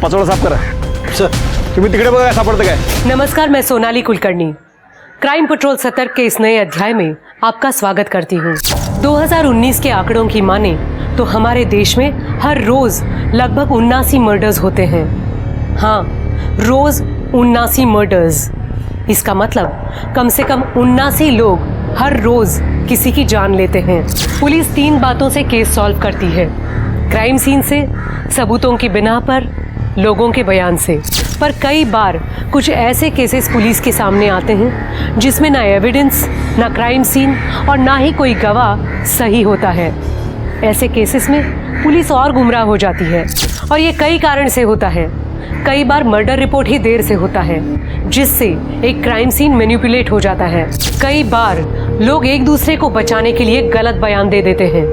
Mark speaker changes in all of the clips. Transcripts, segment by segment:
Speaker 1: पाचोळा साफ करा. सर तुम्ही तिकडे बघा सापडतं काय.
Speaker 2: नमस्कार, मैं सोनाली कुलकर्णी क्राइम पेट्रोल सतर्क के इस नए अध्याय में आपका स्वागत करती हूँ. 2019 के आंकड़ों की माने तो हमारे देश में हर रोज लगभग 79 मर्डर्स होते हैं. हाँ, रोज 79 मर्डर्स. इसका मतलब कम से कम 79 लोग हर रोज किसी की जान लेते हैं. पुलिस 3 बातों से केस सॉल्व करती है: क्राइम सीन से, सबूतों की बिना पर, लोगों के बयान से. पर कई बार कुछ ऐसे केसेस पुलिस के सामने आते हैं जिसमें ना एविडेंस, ना क्राइम सीन और ना ही कोई गवाह सही होता है. ऐसे केसेस में पुलिस और गुमराह हो जाती है और ये कई कारण से होता है. कई बार मर्डर रिपोर्ट ही देर से होता है जिससे एक क्राइम सीन मैनिपुलेट हो जाता है. कई बार लोग एक दूसरे को बचाने के लिए गलत बयान दे देते हैं.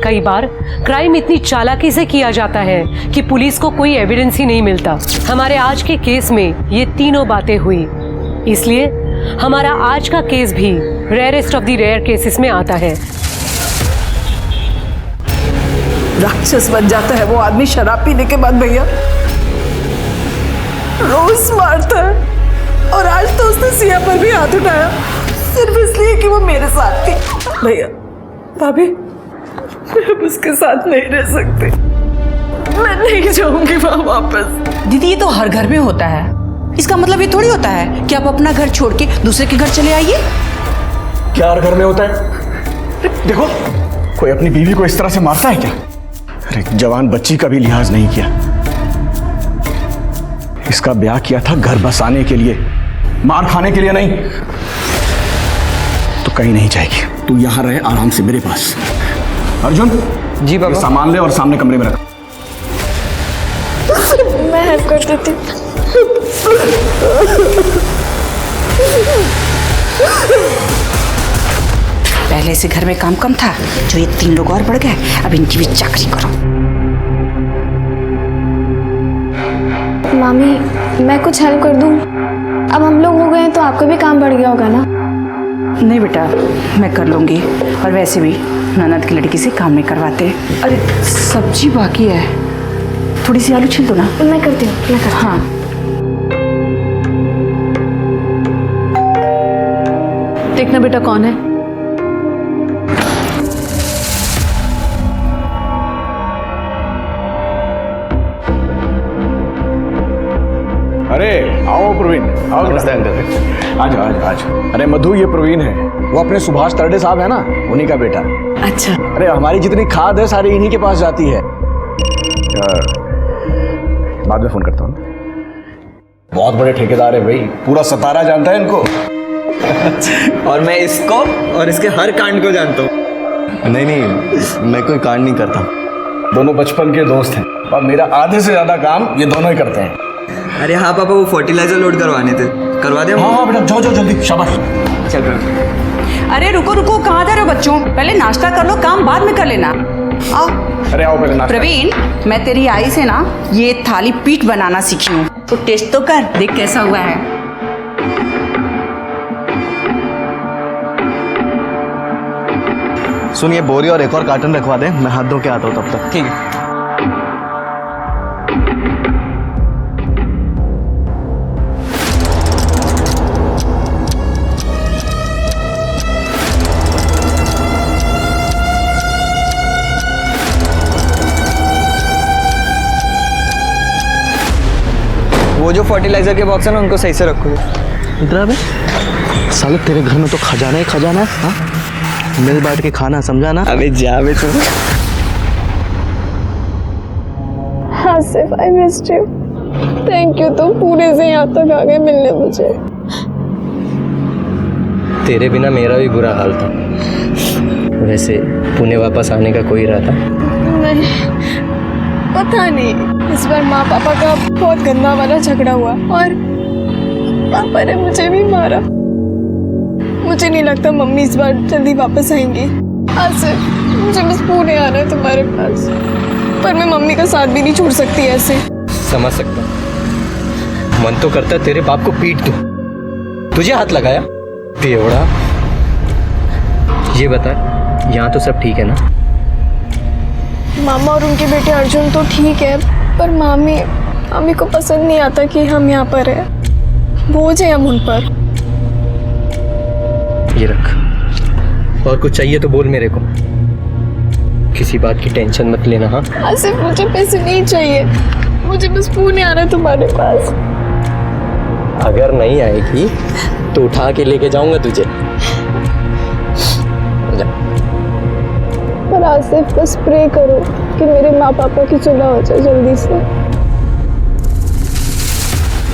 Speaker 2: कई बार क्राइम इतनी चालाकी से किया जाता है कि पुलिस को कोई एविडेंस ही नहीं मिलता. हमारे आज के केस में ये तीनों बातें हुई, इसलिए हमारा आज का केस भी rarest of the rare cases में आता है.
Speaker 3: राक्षस बन जाता है वो आदमी शराब पीने के बाद भैया. रोज मारता है और आज तो उसने सिया पर भी हाथ उठाया सिर्फ इसलिए कि वो मेरे साथ थी. भैया, भाभी, मैं अब उसके साथ नहीं रह सकती. मैं नहीं जाऊंगी वहां वापस.
Speaker 4: दीदी, ये तो हर घर में होता है. इसका मतलब ये थोड़ी होता है कि आप अपना घर छोड़ के दूसरे के घर चले आइए.
Speaker 1: क्या हर घर में होता है? देखो, कोई अपनी बीवी को इस तरह से मारता है क्या? अरे जवान बच्ची का भी लिहाज नहीं किया. इसका ब्याह किया था घर बसाने के लिए, मार खाने के लिए नहीं. तो कहीं नहीं जाएगी. तू यहां रहे आराम से मेरे पास. अर्जुन जी बाबा, सामान ले और सामने कमरे में रख.
Speaker 3: मैं हेल्प कर देती.
Speaker 4: पहले से घर में काम कम था, जो ये 3 लोग और बढ़ गए. अब इनकी भी चाकरी करो.
Speaker 5: मामी, मैं कुछ हेल्प कर दूं? अब हम लोग हो गए हैं तो आपका भी काम बढ़ गया होगा ना?
Speaker 4: नहीं बेटा, मैं कर लूंगी. और वैसे भी ननद की लड़की से काम नहीं करवाते. अरे सब्जी बाकी है, थोड़ी सी आलू छील दो ना.
Speaker 5: मैं करती हूँ, मैं करती हूँ.
Speaker 4: हाँ,
Speaker 5: देखना बेटा कौन है.
Speaker 1: अरे आओ प्रवीण, आओ. नमस्ते अंकल. आज आज आज. अरे मधु, ये प्रवीण है. वो अपने सुभाष तरडे साहब है ना, उन्हीं का बेटा.
Speaker 4: अच्छा.
Speaker 1: अरे हमारी जितनी खाद है सारी इन्हीं के पास जाती है. बाद में फोन करता हूँ. बहुत बड़े ठेकेदार है भाई, पूरा सतारा जानता है इनको.
Speaker 6: और मैं इसको और इसके हर कांड को जानता हूँ.
Speaker 7: नहीं, मैं कोई कांड नहीं करता.
Speaker 1: दोनों बचपन के दोस्त हैं और मेरा आधे से ज्यादा काम ये दोनों ही करते हैं.
Speaker 6: अरे हाँ पापा, वो फर्टिलाइजर लोड करवाने थे, करवा दे.
Speaker 1: हाँ हाँ बेटा, जाओ जाओ जल्दी. शाबाश.
Speaker 6: चल रहा.
Speaker 4: अरे रुको रुको, कहाँ जा रहे हो बच्चों? पहले नाश्ता कर लो, काम बाद में कर लेना. आओ.
Speaker 1: अरे आओ पहले नाश्ता.
Speaker 4: प्रवीण, मैं तेरी आई से ना ये थाली पीठ बनाना सीखी हूँ, तो टेस्ट तो कर, देख कैसा हुआ है.
Speaker 7: सुन, ये बोरी और एक और कार्टन रखवा दे, मैं हाथ धो के आता हूँ तब तक.
Speaker 6: ठीक है. वो जो फर्टिलाइजर के बॉक्स है ना, उनको सही से रखो.
Speaker 7: इधर आ बे. साले तेरे घर में तो खजाना ही खजाना है. हाँ, मिल बांट के खाना, समझा ना.
Speaker 6: अबे जा बे तू.
Speaker 5: Asif, I missed you. Thank you, तुम पूरे से यहाँ तक आ गए मिलने मुझे.
Speaker 8: तेरे बिना मेरा भी बुरा हाल था. वैसे पुणे वापस आने का कोई इरादा?
Speaker 5: नहीं, पता नहीं. इस बार माँ पापा का बहुत गंदा वाला झगड़ा हुआ और पापा ने मुझे भी मारा. मुझे नहीं लगता मम्मी इस बार जल्दी वापस आएंगी. आसिफ, मुझे बस पुणे आना है तुम्हारे पास, पर मैं मम्मी का साथ भी नहीं छोड़ सकती ऐसे.
Speaker 8: समझ सकता. मन तो करता है तेरे बाप को पीट दूं. तुझे हाथ लगाया बेवड़ा. ये बता, यहाँ तो सब ठीक है ना?
Speaker 5: मामा और उनके बेटे अर्जुन तो ठीक है, पर मामी मम्मी को पसंद नहीं आता कि हम यहाँ पर हैं। बोझ है हम उन पर।
Speaker 8: ये रख, और कुछ चाहिए तो बोल मेरे को। किसी बात की टेंशन मत लेना। हाँ,
Speaker 5: आसिफ मुझे पैसे नहीं चाहिए, मुझे बस पुणे आना तुम्हारे पास।
Speaker 8: अगर नहीं आएगी तो उठा के लेके जाऊंगा तुझे।
Speaker 5: पर आसिफ बस प्रे करो कि मेरे माँ पापा की सुलह हो जाए जल्दी से।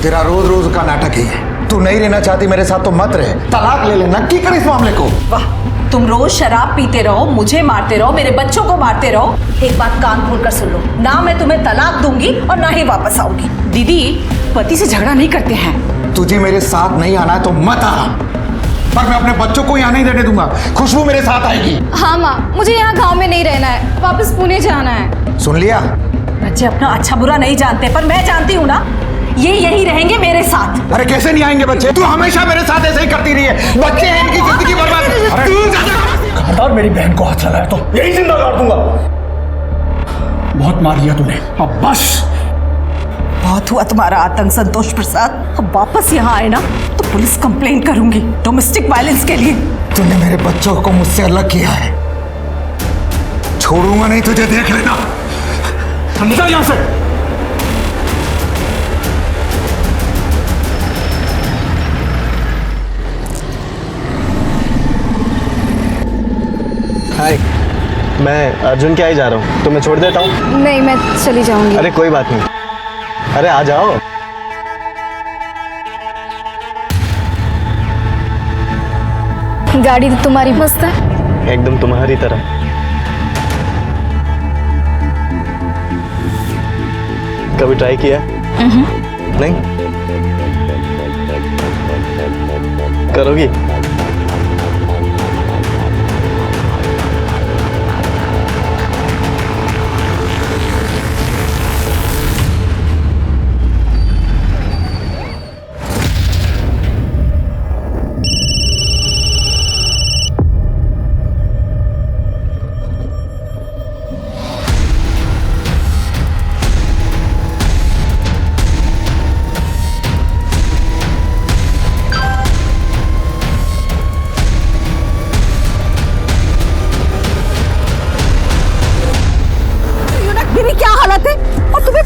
Speaker 9: तेरा रोज रोज का नाटक ही है। तू नहीं रहना चाहती मेरे साथ तो मत रहे, तलाक ले लेना। की कर इस मामले को।
Speaker 4: वाह, तुम रोज शराब पीते रहो, मुझे मारते रहो, मेरे बच्चों को मारते रहो। एक बात कान खोल कर सुन लो, ना मैं तुम्हें तलाक दूंगी और ना ही वापस आऊंगी। दीदी, पति से झगड़ा नहीं करते हैं।
Speaker 9: तुझे मेरे साथ नहीं आना है तो मत आ, पर मैं अपने बच्चों को यहाँ नहीं रहने दूंगा। खुशबू मेरे साथ आएगी।
Speaker 5: हाँ माँ, मुझे यहाँ गांव में नहीं रहना है, वापस पुणे जाना है।
Speaker 9: सुन लिया?
Speaker 4: बच्चे अपना अच्छा बुरा नहीं जानते, पर मैं जानती हूँ ना, ये यही रहेंगे मेरे साथ।
Speaker 9: अरे कैसे नहीं आएंगे बच्चे? तू हमेशा मेरे साथ ऐसे ही करती रही है। बच्चे हैं, इनकी जिंदगी बर्बाद।
Speaker 1: खबरदार मेरी बहन को हाथ लगाया तो यही जिंदा गाड़ दूंगा। बहुत मार लिया तूने, अब बस।
Speaker 4: बहुत हुआ तुम्हारा आतंक संतोष प्रसाद। अब वापस यहाँ आए ना तो पुलिस कंप्लेंट करूंगी डोमेस्टिक वायलेंस के लिए।
Speaker 9: तूने मेरे बच्चों को मुझसे अलग किया है, छोड़ूंगा नहीं तुझे, देख लेना।
Speaker 1: समझा यहाँ से।
Speaker 7: हाय, मैं अर्जुन के यहाँ ही जा रहा हूँ, तो मैं छोड़ देता हूँ।
Speaker 5: नहीं, मैं चली जाऊंगी।
Speaker 7: अरे कोई बात नहीं, अरे आ जाओ।
Speaker 5: गाड़ी तो तुम्हारी मस्त है।
Speaker 7: एकदम तुम्हारी तरह। कभी ट्राई किया? नहीं? करोगी?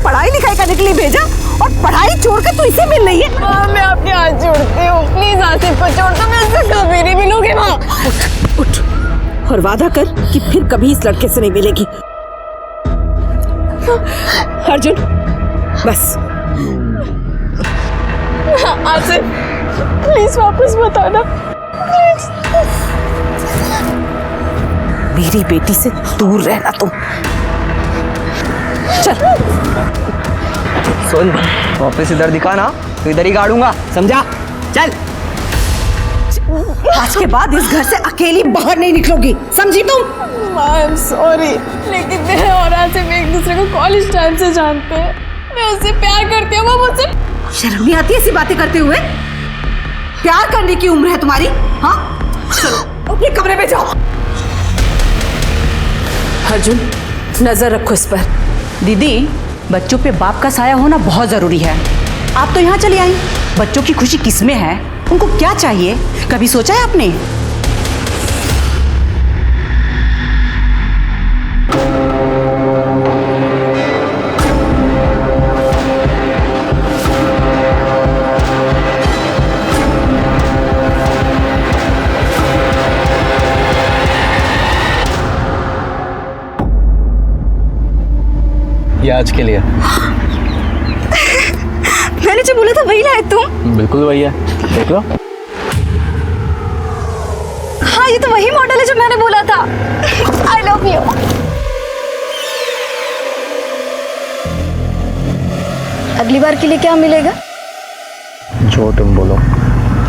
Speaker 4: पढ़ाई लिखाई करने के लिए भेजा और पढ़ाई छोड़कर तू इसे मिल रही है।
Speaker 5: मैं आपके हाथ जोड़ती हूँ, प्लीज आसिफ को छोड़ दो, मैं इससे कभी नहीं मिलूंगी। माँ
Speaker 4: उठ और वादा कर कि फिर कभी इस लड़के से नहीं मिलेगी। अर्जुन, बस।
Speaker 5: आसिफ प्लीज वापस मत आना, प्लीज।
Speaker 4: मेरी बेटी से दूर रहना तुम। चल।
Speaker 6: सुन, वापस इधर दिखा ना तो इधर ही गाड़ूंगा, समझा? चल।
Speaker 4: आज के बाद इस घर से अकेली बाहर नहीं निकलोगी, समझी तुम?
Speaker 5: आई एम सॉरी, लेकिन मैं और आसिफ एक दूसरे को कॉलेज टाइम से जानते हैं। मैं उससे प्यार करती हूँ, वो मुझसे।
Speaker 4: शर्म नहीं आती ऐसी बातें करते हुए? प्यार करने की उम्र है तुम्हारी? हाँ, चलो अपने कमरे में जाओ। अर्जुन, नजर रखो इस पर। दीदी, बच्चों पे बाप का साया होना बहुत जरूरी है। आप तो यहाँ चली आई, बच्चों की खुशी किसमें है, उनको क्या चाहिए, कभी सोचा है आपने?
Speaker 7: ये आज के लिए।
Speaker 5: मैंने जो बोला था वही लाए तुम?
Speaker 7: बिल्कुल वही है, देख लो।
Speaker 5: हाँ, ये तो वही मॉडल है जो मैंने बोला था। आई लव यू। अगली बार के लिए क्या मिलेगा?
Speaker 7: जो तुम बोलो।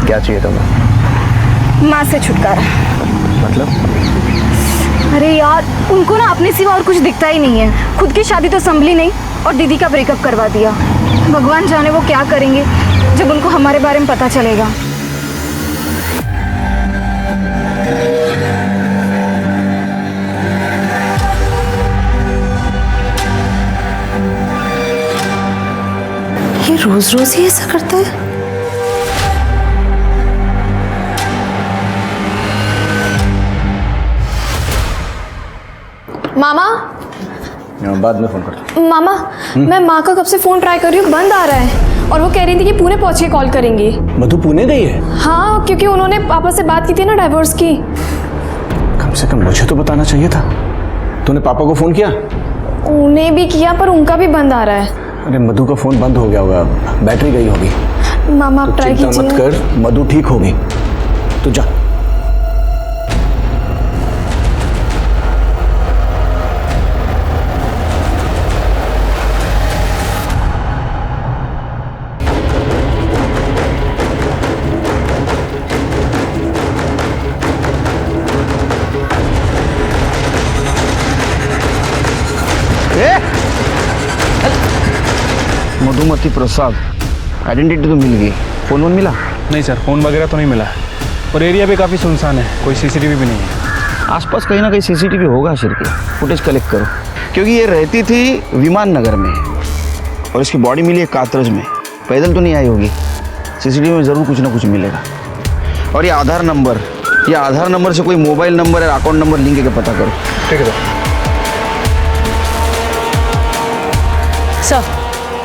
Speaker 7: क्या चाहिए तुम्हें?
Speaker 5: माँ से छुटकारा।
Speaker 7: मतलब?
Speaker 5: अरे यार, उनको ना अपने सिवा और कुछ दिखता ही नहीं है। खुद की शादी तो संभली नहीं और दीदी का ब्रेकअप करवा दिया। भगवान जाने वो क्या करेंगे जब उनको हमारे बारे में पता चलेगा।
Speaker 3: रोज रोज ही ऐसा करता है?
Speaker 5: मामा
Speaker 1: बाद में फोन कर।
Speaker 5: मामा मैं माँ का कब से फोन ट्राई कर रही हूँ, बंद आ रहा है। और वो कह रही थी कि पुणे पहुँच के कॉल करेंगी।
Speaker 1: मधु पुणे गई है?
Speaker 5: हाँ, क्योंकि उन्होंने पापा से बात की थी ना डाइवोर्स की।
Speaker 1: कम से कम मुझे तो बताना चाहिए था। तूने पापा को फोन किया?
Speaker 5: उन्हें भी किया पर उनका भी बंद आ रहा है।
Speaker 1: अरे मधु का फोन बंद हो गया होगा, बैटरी गई होगी।
Speaker 5: मामा आप ट्राई
Speaker 1: चिंता मत
Speaker 5: कीजिए।
Speaker 1: कर, मधु ठीक होगी। तू जा।
Speaker 7: मधुमती प्रसाद, आइडेंटिटी तो मिल गई, फोन वोन मिला?
Speaker 10: नहीं सर, फ़ोन वगैरह तो नहीं मिला और एरिया भी काफ़ी सुनसान है, कोई सीसीटीवी भी नहीं है।
Speaker 7: आसपास कहीं ना कहीं सीसीटीवी होगा शिरके, फुटेज कलेक्ट करो। क्योंकि ये रहती थी विमान नगर में और इसकी बॉडी मिली है कात्रज में, पैदल तो नहीं आई होगी। सीसीटीवी में ज़रूर कुछ ना कुछ मिलेगा। और ये आधार नंबर से कोई मोबाइल नंबर या अकाउंट नंबर लिंक करके पता करो।
Speaker 10: ठीक है
Speaker 4: सर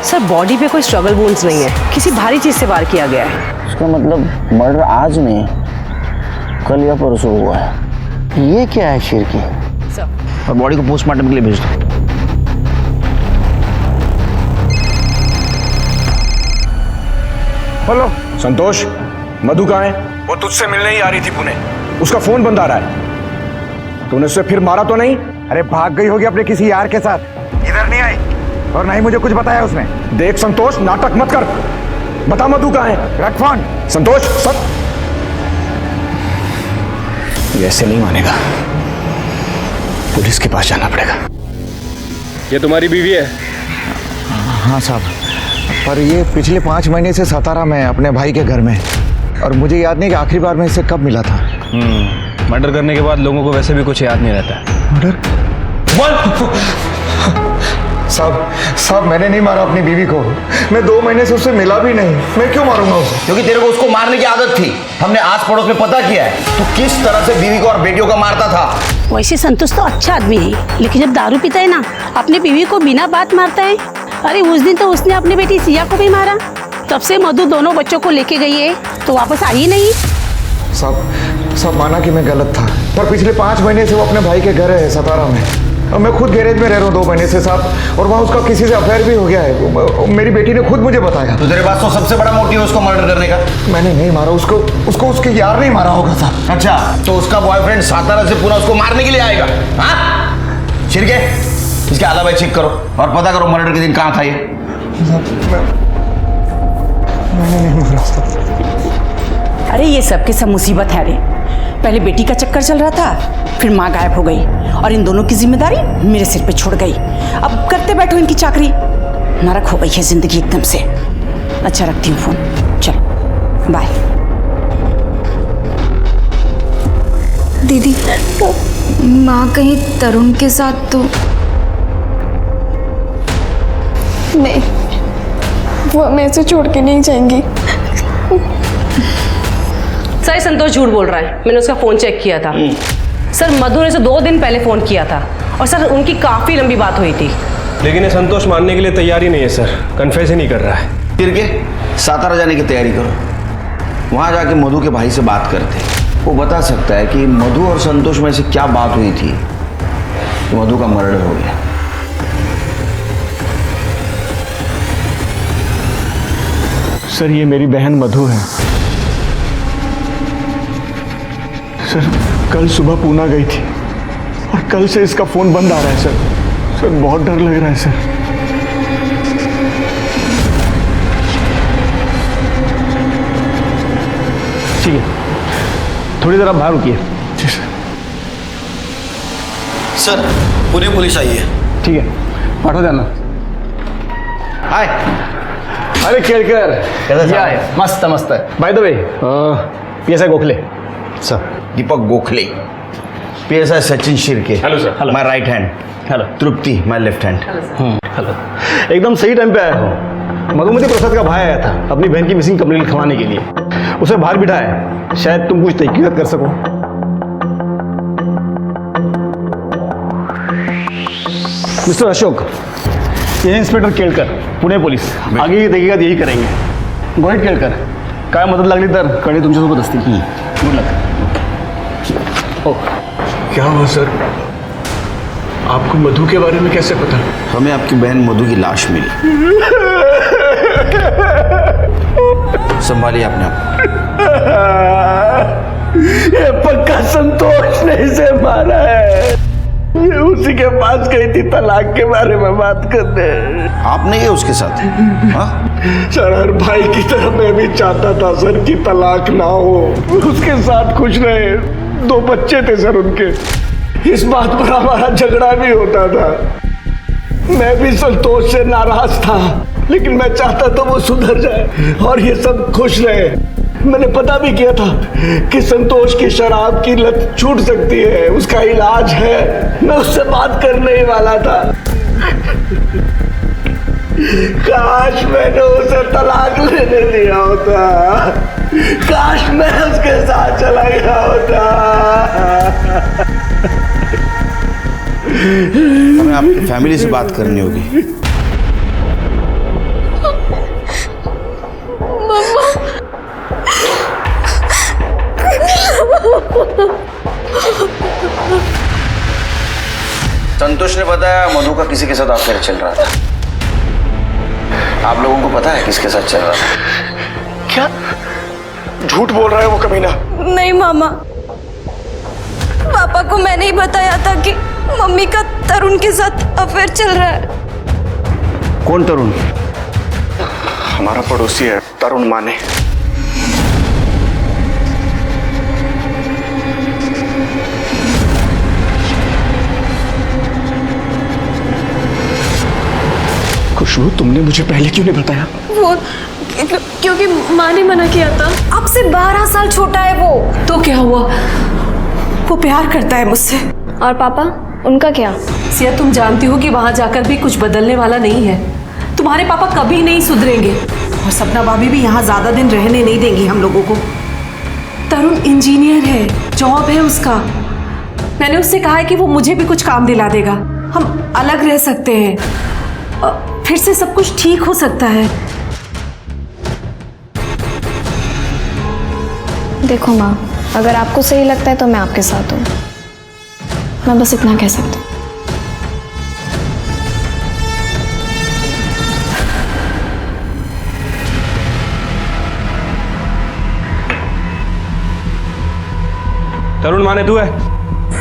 Speaker 4: सर बॉडी पे कोई स्ट्रगल वुंड्स नहीं है, किसी भारी चीज से वार किया गया है।
Speaker 7: इसका मतलब मर्डर आज नहीं, कल या परसों हुआ है। ये क्या है शिरकी?
Speaker 4: सर
Speaker 7: और बॉडी को पोस्टमार्टम के लिए भेज दो।
Speaker 1: हेलो संतोष, मधु कहाँ है? वो तुझसे मिलने ही आ रही थी पुणे, उसका फोन बंद आ रहा है। तूने उसे फिर मारा तो नहीं?
Speaker 9: अरे भाग गई होगी अपने किसी यार के साथ, इधर नहीं आई और ना ही मुझे कुछ बताया उसने।
Speaker 1: देख संतोष, नाटक मत कर, बता मधु कहाँ है?
Speaker 9: रख फोन।
Speaker 1: संतोष सब ये ऐसे नहीं मानेगा, पुलिस के पास जाना पड़ेगा।
Speaker 10: ये तुम्हारी बीवी है?
Speaker 9: हाँ साहब, पर ये पिछले 5 महीने से सतारा में है अपने भाई के घर में, और मुझे याद नहीं कि आखिरी बार मैं इससे कब मिला था।
Speaker 10: मर्डर करने के बाद लोगों को वैसे भी कुछ याद नहीं रहता।
Speaker 9: मर्डर? साहब मैंने नहीं मारा अपनी बीवी को, मैं 2 महीने से उससे मिला भी नहीं, मैं क्यों मारूंगा उसे?
Speaker 7: क्योंकि तेरे को उसको मारने की आदत थी। हमने आस पड़ोस में पता किया है तू किस तरह से बीवी को और बेटियों का मारता था।
Speaker 11: वैसे संतोष तो अच्छा आदमी है, लेकिन जब दारू पीता है ना, अपनी बीवी को बिना बात मारता है। अरे उस दिन तो उसने अपनी बेटी सिया को भी मारा। तब से मधु दोनों बच्चों को लेके गई है तो वापस आई नहीं।
Speaker 9: साहब माना कि मैं गलत था, पर पिछले 5 महीने से वो अपने भाई के घर है सतारा में, और मैं खुद गैरेज में रह रहा हूँ 2 महीने से साहब, और वहाँ उसका किसी से अफेयर भी हो गया है। मेरी बेटी ने खुद मुझे बताया।
Speaker 7: तो तेरे पास तो सबसे बड़ा मोटिव है उसको मर्डर करने का।
Speaker 9: मैंने नहीं मारा उसको उसके यार नहीं मारा होगा साहब।
Speaker 7: अच्छा, तो उसका बॉयफ्रेंड सातारा से पूरा उसको मारने के लिए आएगा? हाँ शिरके, इसके अलावा चेक करो और पता करो मर्डर के दिन कहाँ था ये।
Speaker 9: मैंने नहीं मारा साहब।
Speaker 4: अरे ये सब के सब मुसीबत है रे। पहले बेटी का चक्कर चल रहा था, फिर माँ गायब हो गई और इन दोनों की जिम्मेदारी मेरे सिर पे छोड़ गई। अब करते बैठो इनकी चाकरी। नरक हो गई है जिंदगी एकदम से। अच्छा रखती हूँ फोन, चल बाय।
Speaker 5: दीदी, माँ कहीं तरुण के साथ तो नहीं, वो हमें ऐसे छोड़ के नहीं जाएंगी।
Speaker 4: सर संतोष झूठ बोल रहा है, मैंने उसका फ़ोन चेक किया था। सर मधु ने 2 दिन पहले फ़ोन किया था और सर उनकी काफ़ी लंबी बात हुई थी।
Speaker 10: लेकिन ये संतोष मानने के लिए तैयार ही नहीं है सर, कन्फेस ही नहीं कर रहा है।
Speaker 7: फिर के सातारा जाने की तैयारी करो, वहाँ जाके मधु के भाई से बात करते, वो बता सकता है कि मधु और संतोष में से क्या बात हुई थी तो मधु का मर्डर हो गया।
Speaker 1: सर ये मेरी बहन मधु है। सर कल सुबह पूना गई थी और कल से इसका फोन बंद आ रहा है सर बहुत डर लग रहा है सर।
Speaker 10: ठीक है, थोड़ी देर आप बाहर रुकिए।
Speaker 1: जी सर।
Speaker 7: सर पुणे पुलिस आई है।
Speaker 10: ठीक है, पाठो जाना।
Speaker 7: हाय।
Speaker 1: अरे केळकर
Speaker 7: कैसा
Speaker 1: या मस्त मस्त। By the way PSI Gokhale
Speaker 7: sir, Deepak Gokhale. PSI Sachin Shirke.
Speaker 10: Hello sir. Hello.
Speaker 7: My right hand.
Speaker 10: Hello.
Speaker 7: Tripti my left hand.
Speaker 10: Hello. एकदम सही टाइम पे आया हूँ। मधुमती प्रसाद का भाई आया था अपनी बहन की मिसिंग कंप्लेंट लिखवाने के लिए। उसे बाहर बिठाया है, शायद तुम कुछ तहकीकात कर सको। मिस्टर अशोक, ये है इंस्पेक्टर केळकर, पुणे पोलीस। आगे की तहकीकात यही करेंगे। गोहित केळकर, काय मदत लागली तर कळे तुमच्यासोबत असतील। Good luck.
Speaker 1: क्या हुआ सर? आपको मधु के बारे में कैसे पता?
Speaker 7: हमें आपकी बहन मधु की लाश मिली। संभालिए अपने आप।
Speaker 1: ये पक्का संतोष ने इसे मारा है। ये उसी के पास गई थी तलाक के बारे में बात करने।
Speaker 7: आप नहीं है उसके साथ? हाँ?
Speaker 1: सर, हर भाई की तरह मैं भी चाहता था सर कि तलाक ना हो, उसके साथ खुश रहे। 2 बच्चे थे सर उनके। इस बात पर हमारा झगड़ा भी होता था। मैं भी संतोष से नाराज था, लेकिन मैं चाहता था वो सुधर जाए और ये सब खुश रहे। मैंने पता भी किया था कि संतोष की शराब की लत छूट सकती है, उसका इलाज है। मैं उससे बात करने ही वाला था। काश मैंने उसे तलाक लेने दिया होता। काश मैं उसके साथ चला गया होता।
Speaker 7: हमें आपकी फैमिली से बात करनी होगी। संतोष ने बताया मधु का किसी के साथ अफेयर चल रहा था। आप लोगों को पता है किसके साथ चल रहा था?
Speaker 1: क्या झूठ बोल रहा है वो कमीना?
Speaker 5: नहीं मामा, पापा को मैंने ही बताया था कि मम्मी का तरुण के साथ अफेयर चल रहा है।
Speaker 7: कौन तरुण?
Speaker 1: हमारा पड़ोसी है, तरुण माने। खुशबू, तुमने मुझे पहले क्यों नहीं बताया?
Speaker 5: वो क्योंकि माँ ने मना किया था। आपसे 12 साल छोटा है वो।
Speaker 3: तो क्या हुआ? वो प्यार करता है मुझसे।
Speaker 5: और पापा, उनका क्या?
Speaker 3: सिया, तुम जानती हो कि वहां जाकर भी कुछ बदलने वाला नहीं है। तुम्हारे पापा कभी नहीं सुधरेंगे और सपना भाभी भी यहाँ ज्यादा दिन रहने नहीं देंगी हम लोगों को। तरुण इंजीनियर है, जॉब है उसका। मैंने उससे कहा है कि वो मुझे भी कुछ काम दिला देगा, हम अलग रह सकते हैं, फिर से सब कुछ ठीक हो सकता है।
Speaker 5: देखो माँ, अगर आपको सही लगता है तो मैं आपके साथ हूँ। मैं बस इतना कह सकती हूँ।
Speaker 10: तरुण माने तू है?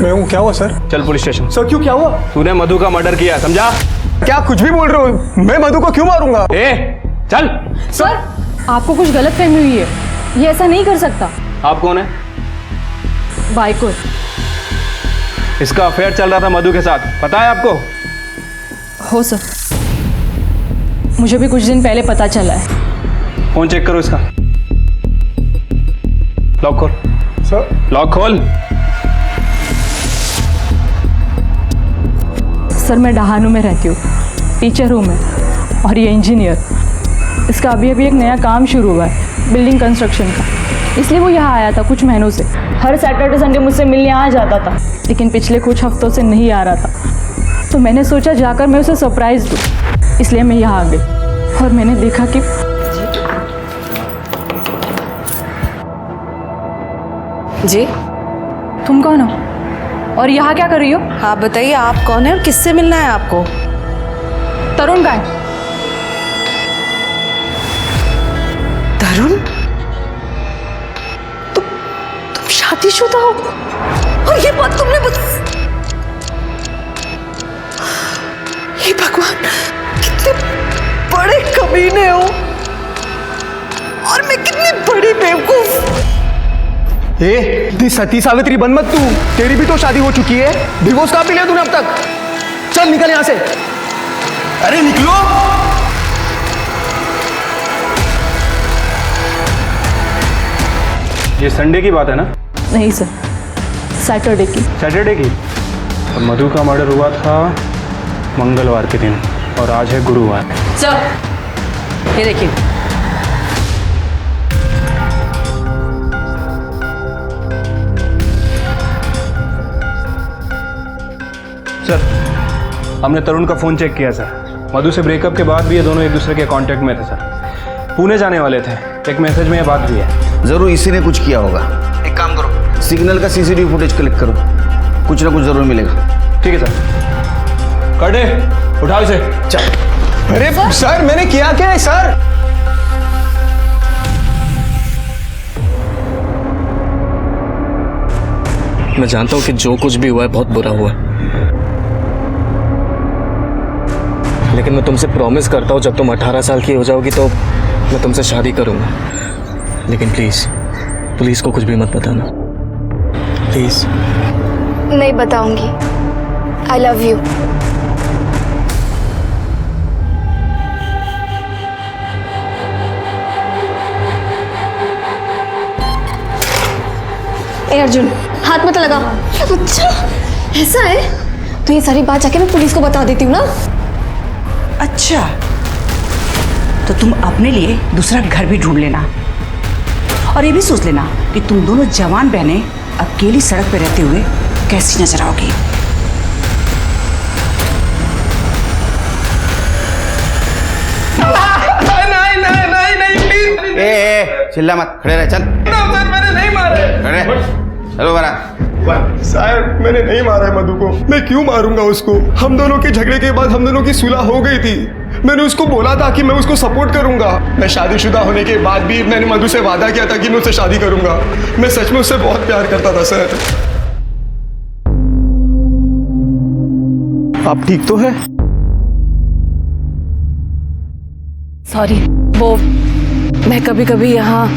Speaker 10: मैं हूँ। क्या हुआ सर? चल पुलिस स्टेशन। सर क्यों, क्या हुआ? तूने मधु का मर्डर किया, समझा? क्या कुछ भी बोल रहे हो? मैं मधु को क्यों मारूंगा? चल।
Speaker 5: सर, आपको कुछ गलत फहमी हुई है, ये ऐसा नहीं कर सकता।
Speaker 10: आप कौन है?
Speaker 5: भाई को।
Speaker 10: इसका अफेयर चल रहा था मधु के साथ, पता है आपको?
Speaker 5: हो सर, मुझे भी कुछ दिन पहले पता चला है।
Speaker 10: फोन चेक करो इसका। लॉक खोल। सर लॉक खोल।
Speaker 5: सर, मैं डहानू में रहती हूँ, टीचर हूँ मैं, और ये इंजीनियर। इसका अभी एक नया काम शुरू हुआ है, बिल्डिंग कंस्ट्रक्शन का, इसलिए वो यहाँ आया था कुछ महीनों से। हर सैटरडे संडे मुझसे मिलने आ जाता था, लेकिन पिछले कुछ हफ्तों से नहीं आ रहा था। तो मैंने सोचा जाकर मैं उसे सरप्राइज दूँ, इसलिए मैं यहाँ आ गई और मैंने देखा कि
Speaker 3: जी,
Speaker 5: तुम कौन हो और यहाँ क्या कर रही हो?
Speaker 3: आप बताइए, आप कौन है और किससे मिलना है आपको?
Speaker 5: तरुण का है।
Speaker 3: तरुण? तुम शादीशुदा हो और ये बात तुमने ये भगवान, कितने बड़े कमीने हो और मैं कितनी बड़ी बेवकूफ।
Speaker 10: ती सती सावित्री बन मत तू, तेरी भी तो शादी हो चुकी है। डिवोर्स कहाँ पे लिया तूने अब तक? चल निकल यहां से। अरे निकलो। ये संडे की बात है ना?
Speaker 5: नहीं सर, सैटरडे की।
Speaker 10: सैटरडे की? और मधु का मर्डर हुआ था मंगलवार के दिन और आज है गुरुवार।
Speaker 3: सर,
Speaker 4: ये देखिए।
Speaker 10: सर, हमने तरुण का फ़ोन चेक किया सर। मधु से ब्रेकअप के बाद भी ये दोनों एक दूसरे के कांटेक्ट में थे सर। पुणे जाने वाले थे। एक मैसेज में ये बात भी है।
Speaker 7: जरूर इसी ने कुछ किया होगा। एक काम करो, सिग्नल का सीसीटीवी फुटेज कलेक्ट करो, कुछ ना कुछ जरूर मिलेगा।
Speaker 10: ठीक है सर। कर दे, उठाओ इसे। चल। अरे सर, मैंने किया क्या है सर?
Speaker 8: मैं जानता हूँ कि जो कुछ भी हुआ है बहुत बुरा हुआ है, लेकिन मैं तुमसे प्रॉमिस करता हूँ जब तुम 18 साल की हो जाओगी तो मैं तुमसे शादी करूँगा। लेकिन प्लीज़ पुलिस को कुछ भी मत बताना, प्लीज़।
Speaker 5: नहीं बताऊंगी। I love you. ए अर्जुन, हाथ मत लगा। अच्छा ऐसा है तो ये सारी बात जाके मैं पुलिस को बता देती हूँ ना।
Speaker 4: अच्छा, तो तुम अपने लिए दूसरा घर भी ढूंढ लेना, और ये भी सोच लेना कि तुम दोनों जवान बहनें अकेली सड़क पर रहते हुए कैसी नजर आओगी।
Speaker 7: ए, चिल्ला मत, खड़े रह, चल।
Speaker 10: सर, मैंने नहीं मारा है।
Speaker 7: खड़े, चलो बरा।
Speaker 10: साहब, मैंने नहीं मारा है मधु को। मैं क्यों मारूंगा उसको? हम दोनों के झगड़े के बाद हम दोनों की सुलह हो गई थी। मैंने उसको बोला था कि मैं उसको सपोर्ट करूंगा। मैं शादीशुदा होने के बाद भी मैंने मधु से वादा किया था कि मैं उससे शादी करूंगा। मैं सच में उससे बहुत प्यार करता था सर। आप ठीक तो है?
Speaker 3: सॉरी, वो मैं कभी कभी यहाँ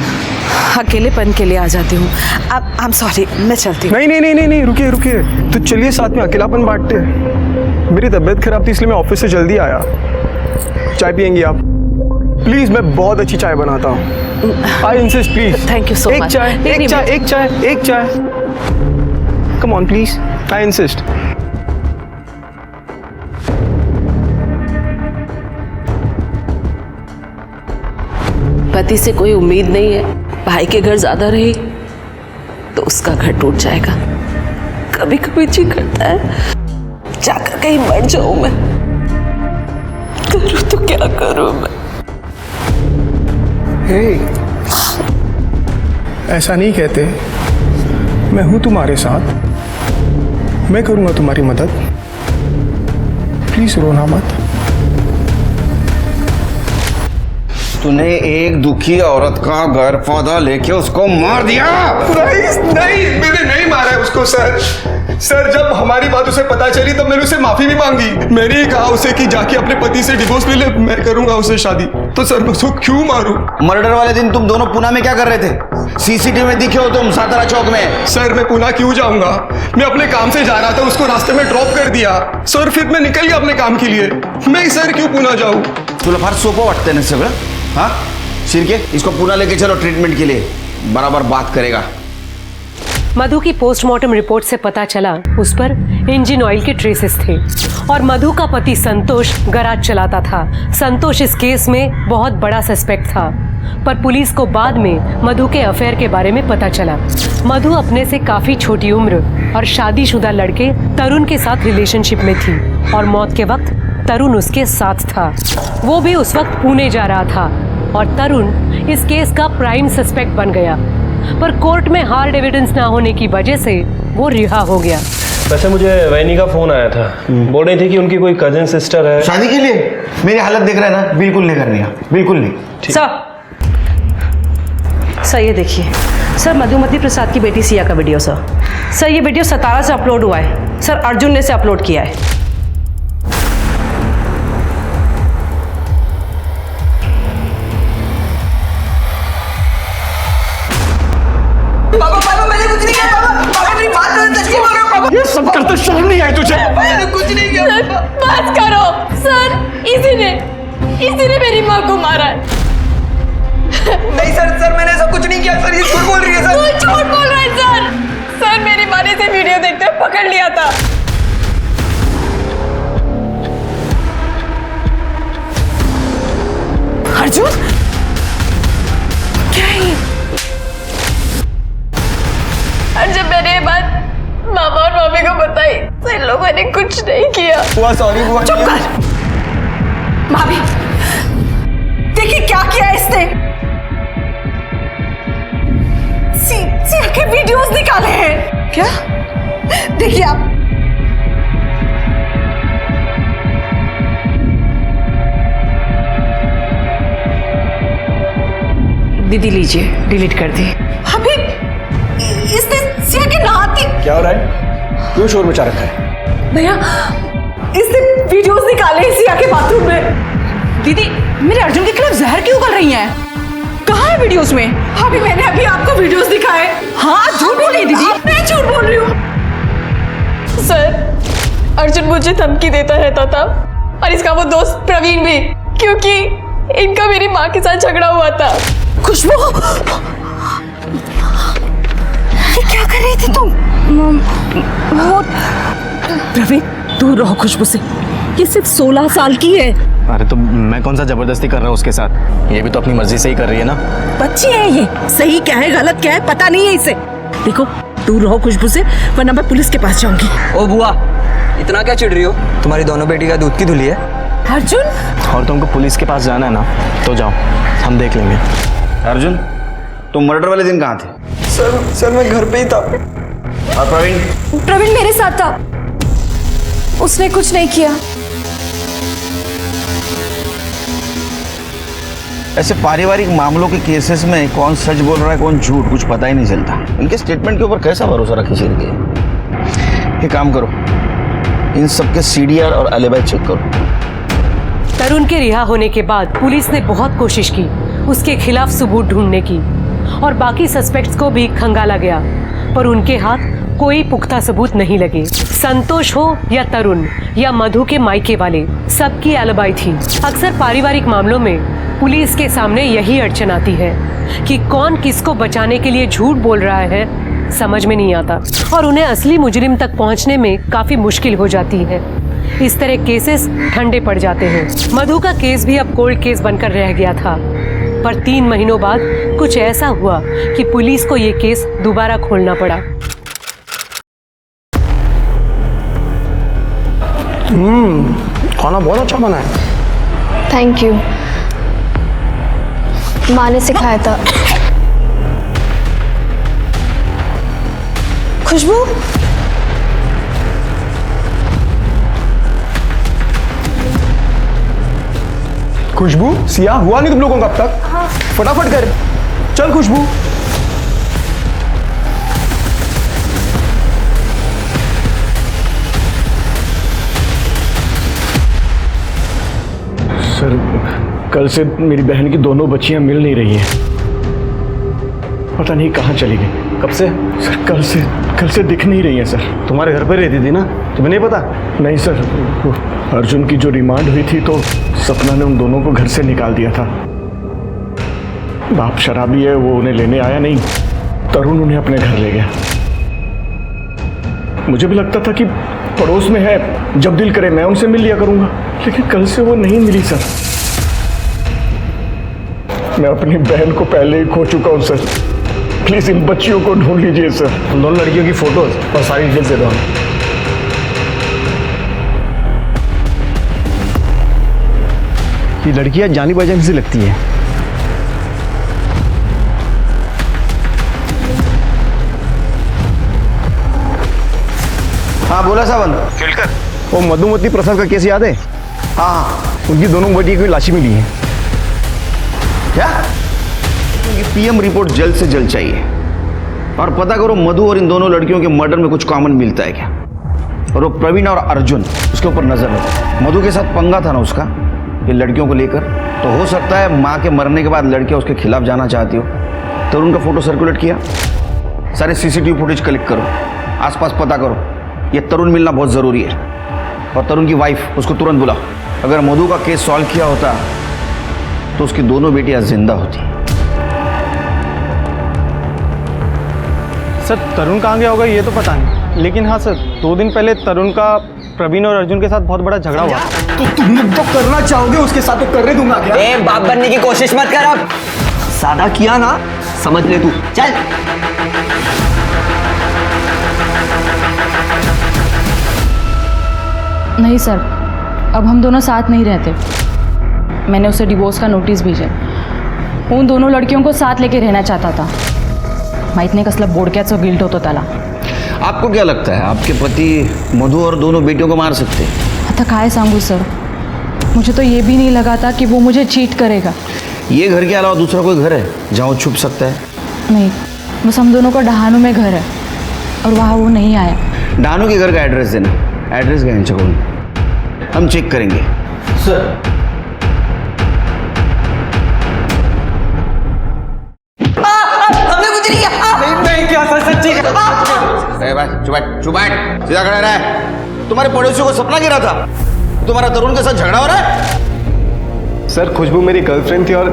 Speaker 3: अकेलेपन के लिए आ जाती हूँ। आई एम सॉरी, मैं चलती हूँ।
Speaker 10: नहीं, रुकिए। तो चलिए साथ में अकेलापन बांटते हैं। मेरी तबीयत खराब थी इसलिए मैं ऑफिस से जल्दी आया। चाय पियेंगी आप? प्लीज, मैं बहुत अच्छी चाय बनाता हूँ। I insist, please.
Speaker 3: Thank you so much.
Speaker 10: एक चाय। Come on please, I insist.
Speaker 3: पति से कोई उम्मीद नहीं है, भाई के घर ज्यादा रही तो उसका घर टूट जाएगा। कभी कभी जी करता है जाकर कहीं मर जाऊं मैं। करूं तो क्या करूं मैं?
Speaker 10: ऐसा नहीं कहते। मैं हूं तुम्हारे साथ, मैं करूंगा तुम्हारी मदद। प्लीज रोना मत।
Speaker 7: तूने एक दुखी औरत का घर पौधा लेके उसको मार दिया।
Speaker 10: नहीं, मैंने नहीं मारा है उसको सर। सर, जब हमारी बात उसे पता चली तब मैंने उसे माफी भी मांगी। मैंने ही कहा उसे कि जाके अपने पति से डिवोर्स ले ले, मैं करूंगा उससे शादी। तो सर, मैं उसको क्यों मारूं?
Speaker 7: मर्डर वाले दिन तुम दोनों पुणे में क्या कर रहे थे? सीसीटीवी में दिखे हो तुम सातारा चौक में।
Speaker 10: सर, मैं पुणे क्यों जाऊंगा? मैं अपने काम से जा रहा था, उसको रास्ते में ड्रॉप कर दिया सर। फिर मैं निकल गया अपने काम के लिए। मैं सर क्यों पुणे जाऊं?
Speaker 7: तुला फार सोपं वाटतंय ना सगळं? हाँ शिर्के, इसको पुणे लेके चलो ट्रीटमेंट के लिए, बराबर बात करेगा।
Speaker 2: मधु की पोस्टमार्टम रिपोर्ट से पता चला उस पर इंजन ऑयल के ट्रेसेस थे और मधु का पति संतोष गैराज चलाता था। संतोष इस केस में बहुत बड़ा सस्पेक्ट था, पर पुलिस को बाद में मधु के अफेयर के बारे में पता चला। मधु अपने से काफी छोटी उम्र और शादीशुदा लड़के तरुण के साथ रिलेशनशिप में थी और मौत के वक्त तरुण उसके साथ था। वो भी उस वक्त पुणे जा रहा था और तरुण इस केस का प्राइम सस्पेक्ट बन गया, पर कोर्ट में हार्ड एविडेंस ना होने की वजह से वो रिहा हो गया।
Speaker 12: वैसे मुझे वैनी का फोन आया था, बोल रही थी कि उनकी कोई कजिन सिस्टर है।
Speaker 7: शादी के लिए? मेरी हालत देख रहा है ना, बिल्कुल नहीं करनी है, बिल्कुल नहीं।
Speaker 4: सर ये देखिए सर, मधुमती प्रसाद की बेटी सिया का वीडियो सर। ये वीडियो सतारा से अपलोड हुआ है सर, अर्जुन ने इसे अपलोड किया है।
Speaker 3: पापा, मैंने कुछ नहीं किया। पापा मेरी बात करो, सच में बोल रहे हो पापा?
Speaker 10: ये सब करते शर्म नहीं आई तुझे?
Speaker 3: मैंने कुछ नहीं किया।
Speaker 5: बात करो सर। इसी ने मेरी माँ को मारा है।
Speaker 6: नहीं सर, मैंने ऐसा कुछ नहीं किया सर। ये झूठ बोल रही है सर।
Speaker 5: झूठ बोल रहा है सर। सर, मेरी माँ ने इसे वीडियो देखते हुए पकड़ लिया था।
Speaker 3: अर्जुन,
Speaker 5: किया।
Speaker 6: बुआ सॉरी बुआ।
Speaker 3: चुप कर। भाभी देखिए क्या किया है इसने। सिया के वीडियोस निकाले हैं। क्या? देखिए आप।
Speaker 4: दीदी लीजिए, डिलीट कर दी।
Speaker 3: अभी इसने सिया के नहाती।
Speaker 1: क्या हो रहा है? क्यों शोर मचा रखा है?
Speaker 3: भैया इसने वीडियोस निकाले हैं सिया के बाथरूम में।
Speaker 4: दीदी मेरे अर्जुन के खिलाफ जहर क्यों उगल रही हैं? कहाँ है वीडियोस में?
Speaker 3: अभी मैंने अभी आपको वीडियोस दिखाए।
Speaker 4: हाँ झूठ बोल रही दीदी।
Speaker 3: मैं झूठ बोल रही हूँ।
Speaker 5: सर अर्जुन मुझे धमकी देता रहता था और इसका वो दोस्त प्रवीण भी, क्योंकि इनका मेरी माँ के साथ झगड़ा हुआ था।
Speaker 3: खुशबू ये क्या कर रही थी तुम? वो
Speaker 4: प्रवीण दूर रहो खुशबू से, ये सिर्फ 16 साल की है।
Speaker 8: अरे तो मैं कौन सा जबरदस्ती कर रहा हूँ उसके साथ? ये भी तो अपनी मर्जी से ही कर रही है ना।
Speaker 4: बच्ची है ये, सही क्या है गलत क्या है पता नहीं है इसे। देखो दूर रहो खुशबू से, वरना मैं पुलिस के पास जाऊंगी।
Speaker 6: ओ बुआ इतना क्या चिढ़ रही हो? तुम्हारी दोनों बेटी का दूध की धुली है।
Speaker 3: अर्जुन
Speaker 8: और तुमको पुलिस के पास जाना है ना, तो जाओ, हम देख लेंगे।
Speaker 7: अर्जुन तुम मर्डर वाले दिन कहाँ थे?
Speaker 6: सर मैं घर पे ही था।
Speaker 7: और प्रवीण?
Speaker 5: प्रवीण मेरे साथ था, उसने कुछ नहीं किया।
Speaker 7: ऐसे पारिवारिक मामलों के केसेस में कौन सच बोल रहा है कौन झूठ कुछ पता ही नहीं चलता। इनके स्टेटमेंट के ऊपर कैसा भरोसा रखी चाहिए? ये काम करो, इन सबके सीडीआर और एलिबाई चेक करो।
Speaker 2: तरुण के रिहा होने के बाद पुलिस ने बहुत कोशिश की उसके खिलाफ सबूत ढूंढने की और बाकी सस्पेक्ट्स को भी खंगाला गया, पर उनके हाथ कोई पुख्ता सबूत नहीं लगे। संतोष हो या तरुण या मधु के मायके वाले, सबकी एलिबाई थी। अक्सर पारिवारिक मामलों में पुलिस के सामने यही अड़चन आती है कि कौन किसको बचाने के लिए झूठ बोल रहा है, समझ में नहीं आता और उन्हें असली मुजरिम तक पहुंचने में काफी मुश्किल हो जाती है। इस तरह केसेस ठंडे पड़ जाते हैं। मधु का केस भी अब कोल्ड केस बनकर रह गया था, पर 3 महीनों बाद कुछ ऐसा हुआ कि पुलिस को ये केस दोबारा खोलना पड़ा।
Speaker 1: खाना बहुत अच्छा बना है।
Speaker 5: थैंक यू, माँ ने सिखाया था। खुशबू
Speaker 10: खुशबू सिया हुआ नहीं तुम लोगों का अब तक? फटाफट कर, चल खुशबू।
Speaker 1: सर कल से मेरी बहन की दोनों बच्चियां मिल नहीं रही हैं। पता नहीं कहाँ चली गई।
Speaker 12: कब से?
Speaker 1: सर कल से दिख नहीं रही हैं सर।
Speaker 12: तुम्हारे घर पर रहती थी ना, तुम्हें नहीं पता?
Speaker 1: नहीं सर, वो अर्जुन की जो रिमांड हुई थी तो सपना ने उन दोनों को घर से निकाल दिया था। बाप शराबी है, वो उन्हें लेने आया नहीं, तरुण उन्हें अपने घर ले गया। मुझे भी लगता था कि पड़ोस में है, जब दिल करे मैं उनसे मिल लिया करूंगा, लेकिन कल से वो नहीं मिली सर। मैं अपनी बहन को पहले ही खो चुका हूं सर। प्लीज इन बच्चियों को ढूंढ लीजिए सर।
Speaker 12: उन दोनों लड़कियों की फोटोज और सारी डिटेल्स दे दो हमें। ये लड़कियां जानी पहचानी सी लगती है।
Speaker 7: हाँ बोला सावन।
Speaker 12: वो मधुमती प्रसाद का केस याद है?
Speaker 7: हाँ
Speaker 12: उनकी दोनों बेटी की लाशें मिली है।
Speaker 7: क्या? ये पीएम रिपोर्ट जल्द से जल्द चाहिए और पता करो मधु और इन दोनों लड़कियों के मर्डर में कुछ कॉमन मिलता है क्या। और वो प्रवीण और अर्जुन, उसके ऊपर नजर रखो। मधु के साथ पंगा था ना उसका ये लड़कियों को लेकर, तो हो सकता है माँ के मरने के बाद लड़कियां उसके खिलाफ जाना चाहती हो। तो उनका फोटो सर्कुलेट किया, सारे सीसीटीवी फुटेज कलेक्ट करो, आसपास पता करो। ये तरुण मिलना बहुत ज़रूरी है और तरुण की वाइफ, उसको तुरंत बुलाओ। अगर मधु का केस सॉल्व किया होता तो उसकी दोनों बेटियां जिंदा होती।
Speaker 12: सर तरुण कहाँ गया होगा ये तो पता नहीं, लेकिन हाँ सर 2 दिन पहले तरुण का प्रवीण और अर्जुन के साथ बहुत बड़ा झगड़ा हुआ।
Speaker 10: तो तुम लोग तो करना चाहोगे उसके साथ, तो करने दूंगा क्या?
Speaker 6: ए बाप बनने की कोशिश मत कर, अब सादा किया ना समझ ले तू। चल
Speaker 13: नहीं सर, अब हम दोनों साथ नहीं रहते। मैंने उसे डिवोर्स का नोटिस भेजा। उन दोनों लड़कियों को साथ लेके रहना चाहता था। माहित नाही कसलं बोडक्याचं गिल्ट होतं त्याला।
Speaker 7: आपको क्या लगता है आपके पति मधु और दोनों बेटियों को मार सकते हैं?
Speaker 13: आता काय सांगू सर, मुझे तो ये भी नहीं लगा था कि वो मुझे चीट करेगा।
Speaker 7: ये घर के अलावा दूसरा कोई घर है जहाँ वो छुप सकता है?
Speaker 13: नहीं, बस हम दोनों का डहानू में घर है और वहाँ वो नहीं आया।
Speaker 7: डानू के घर का एड्रेस देना। एड्रेस क्या है? हम चेक करेंगे।
Speaker 8: सर
Speaker 6: हमने कुछ नहीं किया।
Speaker 8: नहीं क्या सर, सच्ची
Speaker 7: चुप बैठ, सीधा खड़ा रहा। तुम्हारे पड़ोसियों को सपना गिरा था तुम्हारा तरुण के साथ झगड़ा हो रहा है?
Speaker 10: सर खुशबू मेरी गर्लफ्रेंड थी और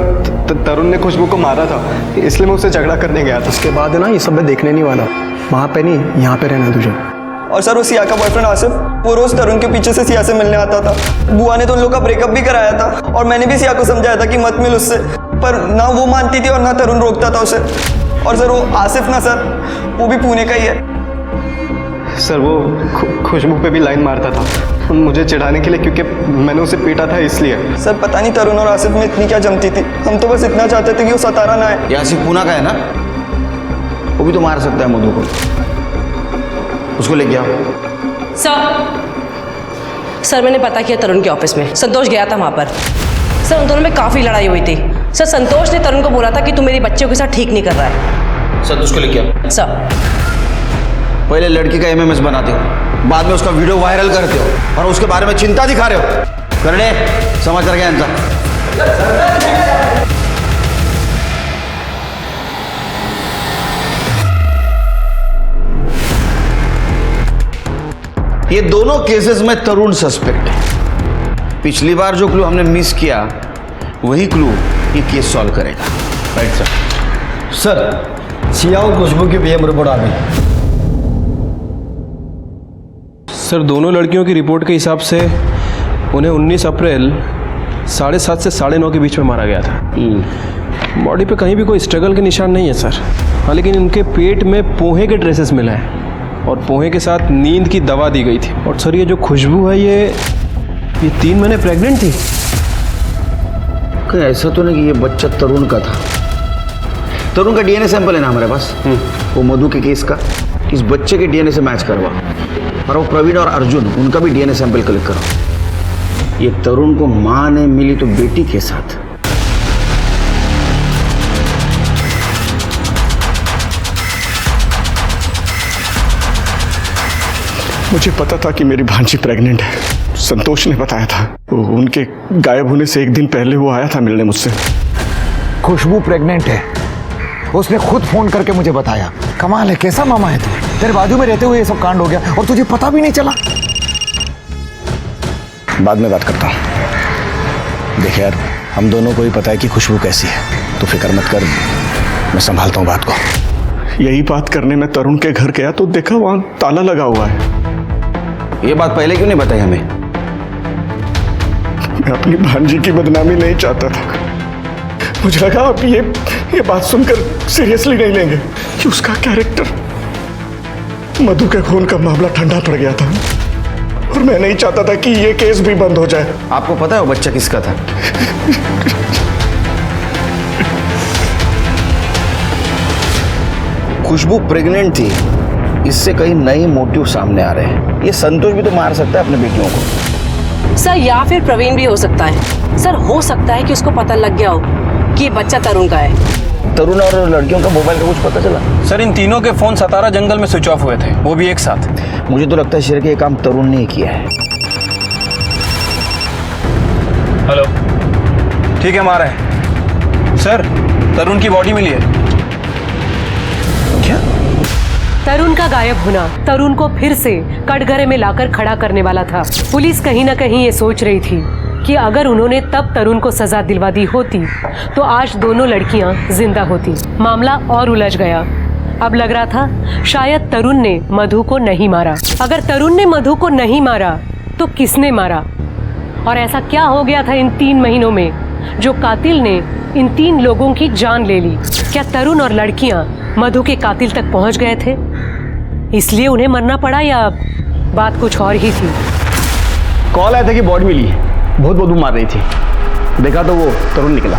Speaker 10: तरुण ने खुशबू को मारा था, इसलिए मैं उससे झगड़ा करने गया था। उसके बाद है ना, ये सब मैं देखने नहीं वाला। वहाँ पे नहीं, यहाँ पे रहना तुझे।
Speaker 6: और सर वो सिया का बॉयफ्रेंड आसिफ, वो रोज तरुण के पीछे से सिया से मिलने आता था। बुआ ने तो उन लोग का ब्रेकअप भी कराया था और मैंने भी सिया को समझाया था कि मत मिल उससे, पर ना वो मानती थी और ना तरुण रोकता था उसे। और सर वो आसिफ ना सर, वो भी पुणे का ही है।
Speaker 10: सर वो खुशबू पे भी लाइन मारता था मुझे चिढ़ाने के लिए, क्योंकि मैंने उसे पीटा था इसलिए।
Speaker 6: सर पता नहीं तरुण और आसिफ में इतनी क्या जमती थी। हम तो बस इतना चाहते थे कि वो सतारा ना आए।
Speaker 7: ये आसिफ पूना का है ना, वो भी तो मार सकता है मधु को। उसको लेके आओ।
Speaker 11: सर मैंने पता किया तरुण के ऑफिस में, संतोष गया था वहाँ पर। सर उन दोनों में काफ़ी लड़ाई हुई थी। सर संतोष ने तरुण को बोला था कि तू मेरी बच्चियों के साथ ठीक नहीं कर रहा है।
Speaker 7: संतोष को लेके आओ।
Speaker 11: सर
Speaker 7: पहले लड़की का एमएमएस बनाते हो, बाद में उसका वीडियो वायरल करते हो और उसके बारे में चिंता दिखा रहे हो। करने समाचार क्या इनका? ये दोनों केसेस में तरुण सस्पेक्ट है। पिछली बार जो क्लू हमने मिस किया वही क्लू ये केस सॉल्व करेगा। Right sir.
Speaker 8: सर सिया और खुशबू की पीएम रिपोर्ट आ गई।
Speaker 14: सर दोनों लड़कियों की रिपोर्ट के हिसाब से उन्हें 19 अप्रैल 7:30 से 9:30 के बीच में मारा गया था। बॉडी पे कहीं भी कोई स्ट्रगल के निशान नहीं है सर। हाँ, लेकिन इनके पेट में पोहे के ड्रेसेस मिला है और पोहे के साथ नींद की दवा दी गई थी। और सर ये जो खुशबू है ये 3 महीने प्रेग्नेंट थी।
Speaker 7: कहीं ऐसा तो नहीं कि ये बच्चा तरुण का था? तरुण का डीएनए सैंपल है ना हमारे पास, वो मधु के केस का। इस बच्चे के डीएनए से मैच करवा, और वो प्रवीण और अर्जुन उनका भी डीएनए सैंपल कलेक्ट करो। ये तरुण को मां ने मिली तो बेटी के साथ।
Speaker 1: मुझे पता था कि मेरी भांजी प्रेग्नेंट है। संतोष ने बताया था। उनके गायब होने से एक दिन पहले वो आया था मिलने मुझसे।
Speaker 9: खुशबू प्रेग्नेंट है, उसने खुद फोन करके मुझे बताया। कमाल है, कैसा मामा है तू? तेरे बाजू में रहते हुए ये सब कांड हो गया और तुझे पता भी नहीं चला।
Speaker 1: बाद में बात करता हूँ। देख यार, हम दोनों को ही पता है कि खुशबू कैसी है, तो फिक्र मत कर, मैं संभालता हूँ बात को। यही बात करने में तरुण के घर गया तो देखा वहां ताला लगा हुआ है।
Speaker 7: ये बात पहले क्यों नहीं बताई हमें?
Speaker 1: मैं अपनी भांजी की बदनामी नहीं चाहता था। मुझे लगा आप ये बात सुनकर सीरियसली नहीं लेंगे कि उसका कैरेक्टर, मधु के खून का मामला ठंडा पड़ गया था और मैं नहीं चाहता था कि ये केस भी बंद हो जाए।
Speaker 7: आपको पता है वो बच्चा किसका था? खुशबू प्रेग्नेंट थी, इससे कई नए मोटिव सामने आ रहे हैं। ये संतोष भी तो मार सकता है अपने बेटियों को।
Speaker 11: सर या फिर प्रवीण भी हो सकता है। सर हो सकता है कि उसको पता लग गया हो कि ये बच्चा तरुण का है।
Speaker 7: तरुण और लड़कियों का मोबाइल का कुछ पता चला?
Speaker 14: सर इन तीनों के फोन सतारा जंगल में स्विच ऑफ हुए थे, वो भी एक साथ।
Speaker 7: मुझे तो लगता है शेर के ये काम तरुण ने ही किया है।
Speaker 14: हेलो, ठीक है, मारा है सर। तरुण की बॉडी मिली है।
Speaker 7: क्या?
Speaker 2: तरुण का गायब होना तरुण को फिर से कटघरे में लाकर खड़ा करने वाला था। पुलिस कहीं ना कहीं ये सोच रही थी कि अगर उन्होंने तब तरुण को सजा दिलवा दी होती तो आज दोनों लड़कियां जिंदा होती। मामला और उलझ गया। अब लग रहा था शायद तरुण ने मधु को नहीं मारा। अगर तरुण ने मधु को नहीं मारा तो किसने मारा? और ऐसा क्या हो गया था इन 3 महीनों में जो कातिल ने इन 3 लोगों की जान ले ली? क्या तरुण और लड़कियां मधु के कातिल तक पहुंच गए थे, इसलिए उन्हें मरना पड़ा, या बात कुछ और ही थी?
Speaker 15: कॉल आया था कि बॉडी मिली है, बहुत बदबू मार रही थी। देखा तो वो तरुण निकला।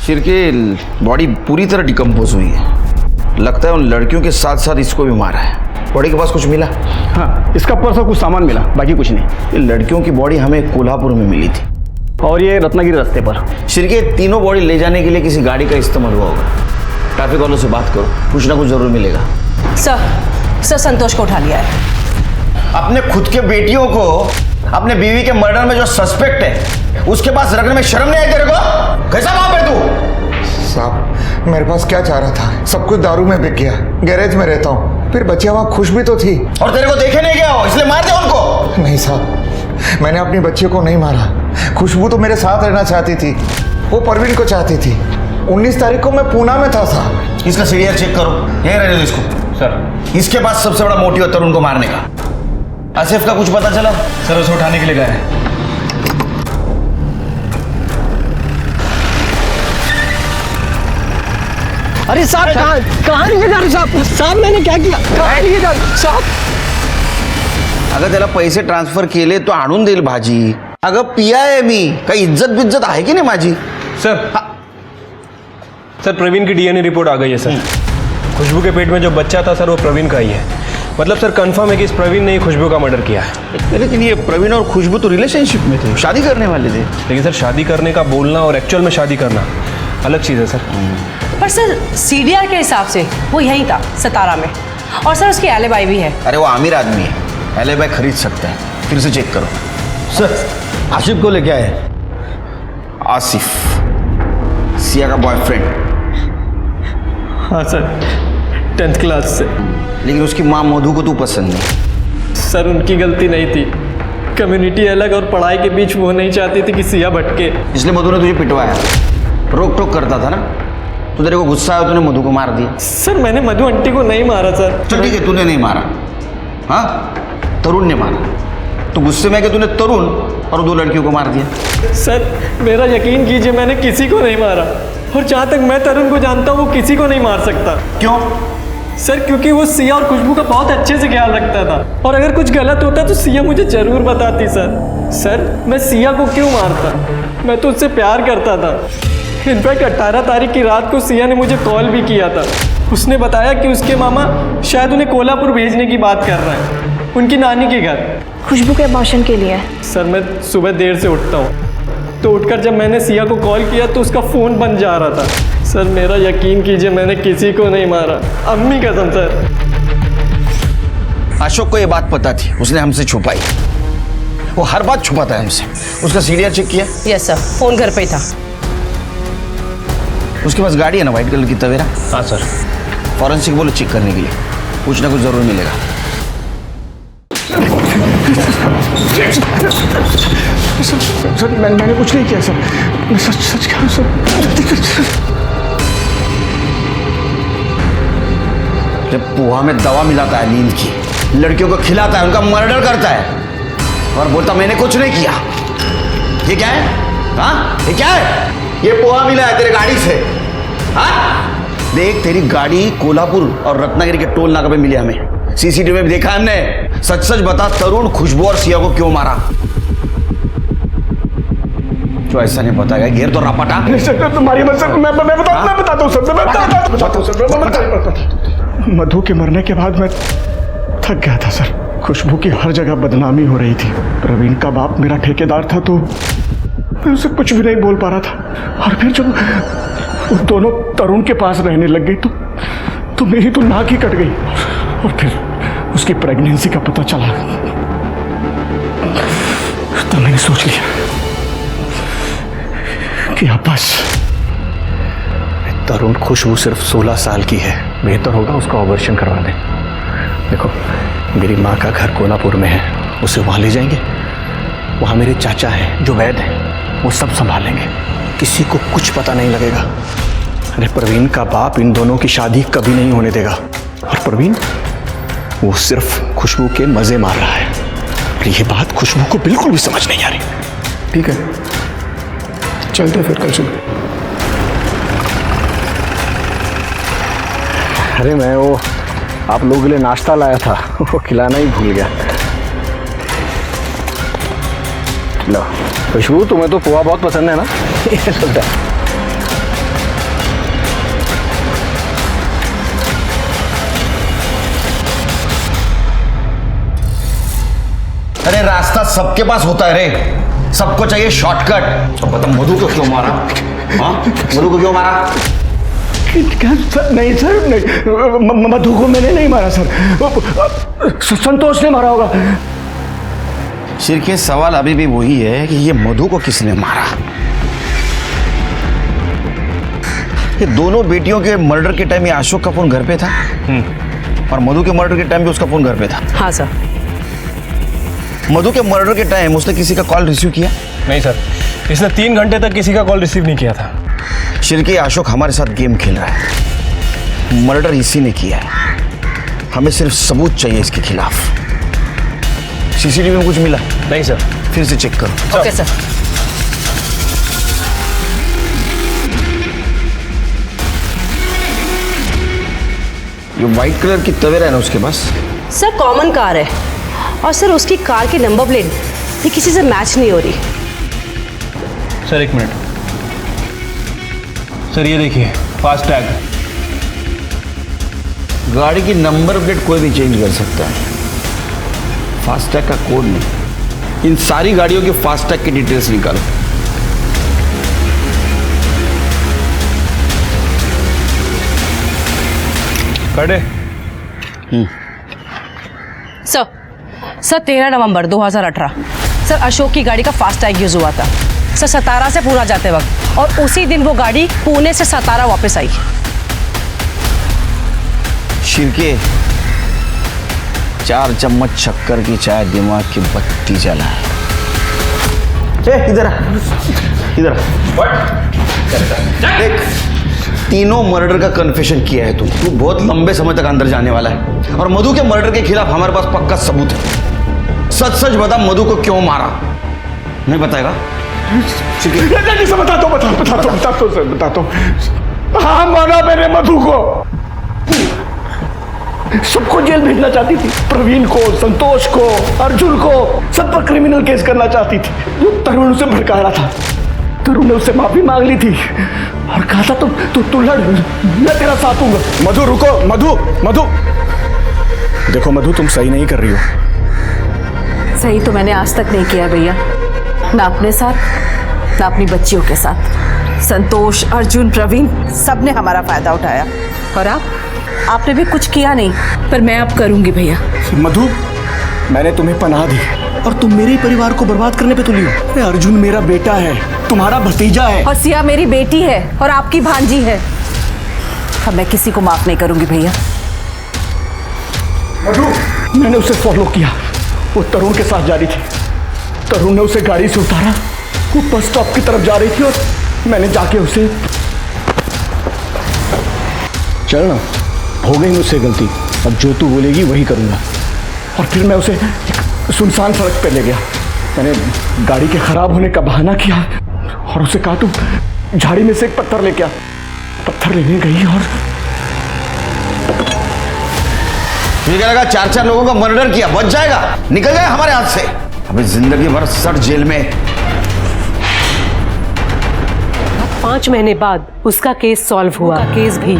Speaker 7: शिरके बॉडी पूरी तरह डिकम्पोज हुई है। लगता है उन लड़कियों के साथ साथ इसको भी मारा है। बॉडी के पास कुछ मिला?
Speaker 15: हाँ, इसका पर्स और कुछ सामान मिला, बाकी कुछ नहीं।
Speaker 7: ये लड़कियों की बॉडी हमें कोल्हापुर में मिली थी
Speaker 15: और ये रत्नागिरी रास्ते पर।
Speaker 7: शिरके तीनों बॉडी ले जाने के लिए किसी गाड़ी का इस्तेमाल हुआ होगा। ट्रैफिक वालों से बात करो, कुछ ना कुछ जरूर मिलेगा।
Speaker 4: सर संतोष को उठा लिया है।
Speaker 7: अपने खुद के बेटियों को अपने बीवी के मर्डर में जो सस्पेक्ट है उसके पास रखने में शर्म नहीं आई तेरे को? कैसा बाप है तू?
Speaker 9: साहब मेरे पास क्या चाह रहा था, सब कुछ दारू में बिक गया। गैरेज में रहता हूँ, फिर बच्चियाँ वहाँ खुश भी तो थी।
Speaker 7: और तेरे को देखे नहीं गया हो इसलिए मार दिया उनको?
Speaker 9: नहीं साहब, मैंने अपनी बच्चियों को नहीं मारा। खुशबू तो मेरे साथ रहना चाहती थी, वो परवीन को चाहती थी। 19 तारीख को मैं पूना में था साहब।
Speaker 7: इसका सीडीआर चेक करो, यहीं रहने दो इसको।
Speaker 15: सर
Speaker 7: इसके पास सबसे बड़ा मोटिव है तरुण को मारने का। आसिफ का कुछ पता चला?
Speaker 8: सर उसे उठाने के लिए गए हैं।
Speaker 15: अरे साहब कहाँ लिए जा रहे साहब? साहब मैंने क्या किया? कहाँ लिए जा रहे साहब?
Speaker 7: अगं त्याला पैसे ट्रान्सफर केले तो आणून देईल भाजी। अगं पिया आहे मी, काही इज्जत बिज्जत आहे की नाही माझी?
Speaker 14: सर प्रवीण की डीएनए रिपोर्ट आ गई है सर। खुशबू के पेट में जो बच्चा था सर वो प्रवीण का ही है। मतलब सर कंफर्म है कि इस प्रवीण ने ही खुशबू का मर्डर किया है।
Speaker 7: लेकिन ये प्रवीण और खुशबू तो रिलेशनशिप में थे, शादी करने वाले थे।
Speaker 14: लेकिन सर शादी करने का बोलना और एक्चुअल में शादी करना अलग चीज़ है सर।
Speaker 4: पर सर सीडीआर के हिसाब से वो यहीं था, सतारा में। और सर उसकी एलिबाई भी है।
Speaker 7: अरे वो अमीर आदमी है, एलिबाई खरीद सकते हैं। फिर से चेक करो।
Speaker 15: सर आसिफ को लेके आए।
Speaker 7: आसिफ सिया का बॉयफ्रेंड?
Speaker 8: हाँ सर, 10th क्लास से।
Speaker 7: लेकिन उसकी माँ मधु को तू पसंद नहीं?
Speaker 8: सर उनकी गलती नहीं थी, कम्युनिटी अलग और पढ़ाई के बीच वो नहीं चाहती थी कि सिया भटके,
Speaker 7: इसलिए मधु ने तुझे पिटवाया। रोक टोक करता था ना, तो तेरे को गुस्सा आया, तूने मधु को मार दिया।
Speaker 8: सर मैंने मधु आंटी को नहीं मारा सर।
Speaker 7: चल ठीक है, तूने नहीं मारा, हाँ तरुण ने मारा। तो गुस्से में कि तूने तरुण और 2 लड़कियों को मार दिया।
Speaker 8: सर मेरा यकीन कीजिए, मैंने किसी को नहीं मारा। और जहाँ तक मैं तरुण को जानता हूँ वो किसी को नहीं मार सकता।
Speaker 7: क्यों?
Speaker 8: सर क्योंकि वो सिया और खुशबू का बहुत अच्छे से ख्याल रखता था, और अगर कुछ गलत होता तो सिया मुझे जरूर बताती। सर मैं सिया को क्यों मारता? मैं तो उससे प्यार करता था। इनफैक्ट 18 तारीख की रात को सिया ने मुझे कॉल भी किया था। उसने बताया कि उसके मामा शायद उन्हें कोल्हापुर भेजने की बात कर रहे हैं, उनकी नानी के घर।
Speaker 5: खुशबू के अबॉर्शन के लिए।
Speaker 8: सर मैं सुबह देर से उठता हूँ, तो उठकर जब मैंने सिया को कॉल किया तो उसका फ़ोन बंद जा रहा था। सर मेरा यकीन कीजिए, मैंने किसी को नहीं मारा, अम्मी कसम सर।
Speaker 7: अशोक को ये बात पता थी, उसने हमसे छुपाई। वो हर बात छुपाता है हमसे। उसका सीडीआर चेक किया?
Speaker 4: यस सर, फोन घर पे ही था।
Speaker 7: उसके पास गाड़ी है ना व्हाइट कलर की तवेरा?
Speaker 14: हाँ सर।
Speaker 7: फॉरेंसिक बोलो चेक करने के लिए, कुछ ना कुछ जरूर मिलेगा।
Speaker 1: सर मैंने कुछ नहीं किया सर, मैं सच कह रहा हूँ सर।
Speaker 7: जब पोहा में दवा मिलाता है नींद की, लड़कियों को खिलाता है, उनका मर्डर करता है और बोलता मैंने कुछ नहीं किया। ये क्या है? हाँ ये क्या है? ये पोहा मिला है तेरे गाड़ी से। हाँ देख, तेरी गाड़ी कोल्हापुर और रत्नागिरी के टोल नाका पे मिली हमें। सीसीटीवी में भी देखा हमने। सच सच बता, तरुण खुशबू और सिया को क्यों मारा? जो ऐसा नहीं बताया, घेर तो रापटा।
Speaker 1: नहीं सर तुम्हारी मत सर, मैं बताता हूँ सर, मैं बताता हूँ। मधु के मरने के बाद मैं थक गया था सर। खुशबू की हर जगह बदनामी हो रही थी। प्रवीण का बाप मेरा ठेकेदार था, तो मैं उसे कुछ भी नहीं बोल पा रहा था। और फिर जब वो दोनों तरुण के पास रहने लग गई तो मेरी तो नाक ही कट गई। और फिर उसकी प्रेगनेंसी का पता चला तो मैंने सोच लिया कि अब बस।
Speaker 15: तरुण खुशबू सिर्फ 16 साल की है, बेहतर होगा उसका ऑपरेशन करवा दें। देखो मेरी माँ का घर कोल्हापुर में है, उसे वहाँ ले जाएंगे। वहाँ मेरे चाचा हैं जो वैद्य हैं, वो सब संभालेंगे, किसी को कुछ पता नहीं लगेगा। अरे प्रवीण का बाप इन दोनों की शादी कभी नहीं होने देगा। और प्रवीण वो सिर्फ खुशबू के मज़े मार रहा है, और ये बात खुशबू को बिल्कुल भी समझ नहीं आ रही।
Speaker 1: ठीक है चलते फिर कल सुबह।
Speaker 15: अरे मैं वो आप लोगों के लिए नाश्ता लाया था, वो खिलाना ही भूल गया। लो
Speaker 12: खुशबू, तुम्हें तो पोहा बहुत पसंद है ना?
Speaker 7: अरे रास्ता सबके पास होता है रे, सबको चाहिए शॉर्टकट। अब बता मधु को क्यों मारा? हाँ, मधु को क्यों मारा?
Speaker 1: नहीं सर, नहीं, मधु को मैंने नहीं मारा सर, संतोष ने मारा होगा।
Speaker 7: सिर्फ ये सवाल अभी भी वही है कि ये मधु को किसने मारा। ये दोनों बेटियों के मर्डर के टाइम ये अशोक का फोन घर पे था और मधु के मर्डर के टाइम भी उसका फोन घर पे था।
Speaker 4: हाँ सर।
Speaker 7: मधु के मर्डर के टाइम उसने किसी का कॉल रिसीव किया?
Speaker 14: नहीं सर, इसने 3 घंटे तक किसी का कॉल रिसीव नहीं किया था।
Speaker 7: शिरके, अशोक हमारे साथ गेम खेल रहा है। मर्डर इसी ने किया है, हमें सिर्फ सबूत चाहिए इसके खिलाफ। सीसीटीवी में कुछ मिला?
Speaker 14: नहीं सर।
Speaker 7: फिर से चेक करो।
Speaker 4: Okay sir.
Speaker 7: ये व्हाइट कलर की तवेरा है ना उसके पास?
Speaker 11: सर कॉमन कार है और सर उसकी कार की नंबर प्लेट भी किसी से मैच नहीं हो रही।
Speaker 14: सर 1 मिनट सर, ये देखिए फास्ट टैग।
Speaker 7: गाड़ी की नंबर प्लेट कोई भी चेंज कर सकता है, फास्टैग का कोड नहीं। इन सारी गाड़ियों के फास्टैग की डिटेल्स निकालो।
Speaker 14: खड़े।
Speaker 4: सर 13 नवंबर 2018 सर अशोक की गाड़ी का फास्ट टैग यूज हुआ था सर, सतारा से पूरा जाते वक्त, और उसी दिन वो गाड़ी पुणे से सतारा वापस आई।
Speaker 7: शिरके, 4 चम्मच शक्कर की चाय दिमाग की बत्ती जलाए। इधर आ, इधर देख, तीनों मर्डर का कन्फेशन किया है तू बहुत लंबे समय तक अंदर जाने वाला है, और मधु के मर्डर के खिलाफ हमारे पास पक्का सबूत है। सच सच बता, मधु को क्यों मारा? नहीं बताएगा?
Speaker 1: बताता हूँ। हाँ, मारा मैंने मधु को। सबको जेल भेजना चाहती थी, प्रवीण को, संतोष को, अर्जुन को, सब पर क्रिमिनल केस करना चाहती थी। जो तरुण उसे भड़का रहा था, तरुण ने उससे माफी मांग ली थी और कहा था तू लड़, मैं तेरा साथ दूंगा।
Speaker 10: मधु रुको, मधु देखो मधु, तुम सही नहीं कर रही हो।
Speaker 3: सही तो मैंने आज तक नहीं किया भैया, ना अपने साथ ना अपनी बच्चियों के साथ। संतोष, अर्जुन, प्रवीण सब ने हमारा फायदा उठाया और आपने भी कुछ किया नहीं, पर मैं अब करूंगी भैया।
Speaker 10: मधु, मैंने तुम्हें पनाह दी और तुम मेरे ही परिवार को बर्बाद करने पे तुली हो। अर्जुन मेरा बेटा है, तुम्हारा भतीजा है,
Speaker 3: और सिया मेरी बेटी है और आपकी भांजी है। अब मैं किसी को माफ नहीं करूंगी भैया।
Speaker 1: मधु, मैंने उसे फॉलो किया, वो तरुण के साथ जा रही थी। तरुण ने उसे गाड़ी से उतारा, वो बस स्टॉप की तरफ जा रही थी और मैंने जाके उसे।
Speaker 10: चल ना, हो गई मुझसे गलती, अब जो तू बोलेगी वही करूंगा।
Speaker 1: और फिर मैं उसे एक सुनसान सड़क पे ले गया। मैंने गाड़ी के खराब होने का बहाना किया और उसे कहा तू झाड़ी में से एक पत्थर लेके आ। पत्थर लेने गई और
Speaker 7: मुझे लगा 4 लोगों का मर्डर किया, बच जाएगा, निकल जाएगा हमारे हाथ से। अभी जिंदगी भर सड़ जेल में।
Speaker 2: 5 महीने बाद उसका केस सॉल्व हुआ। केस भी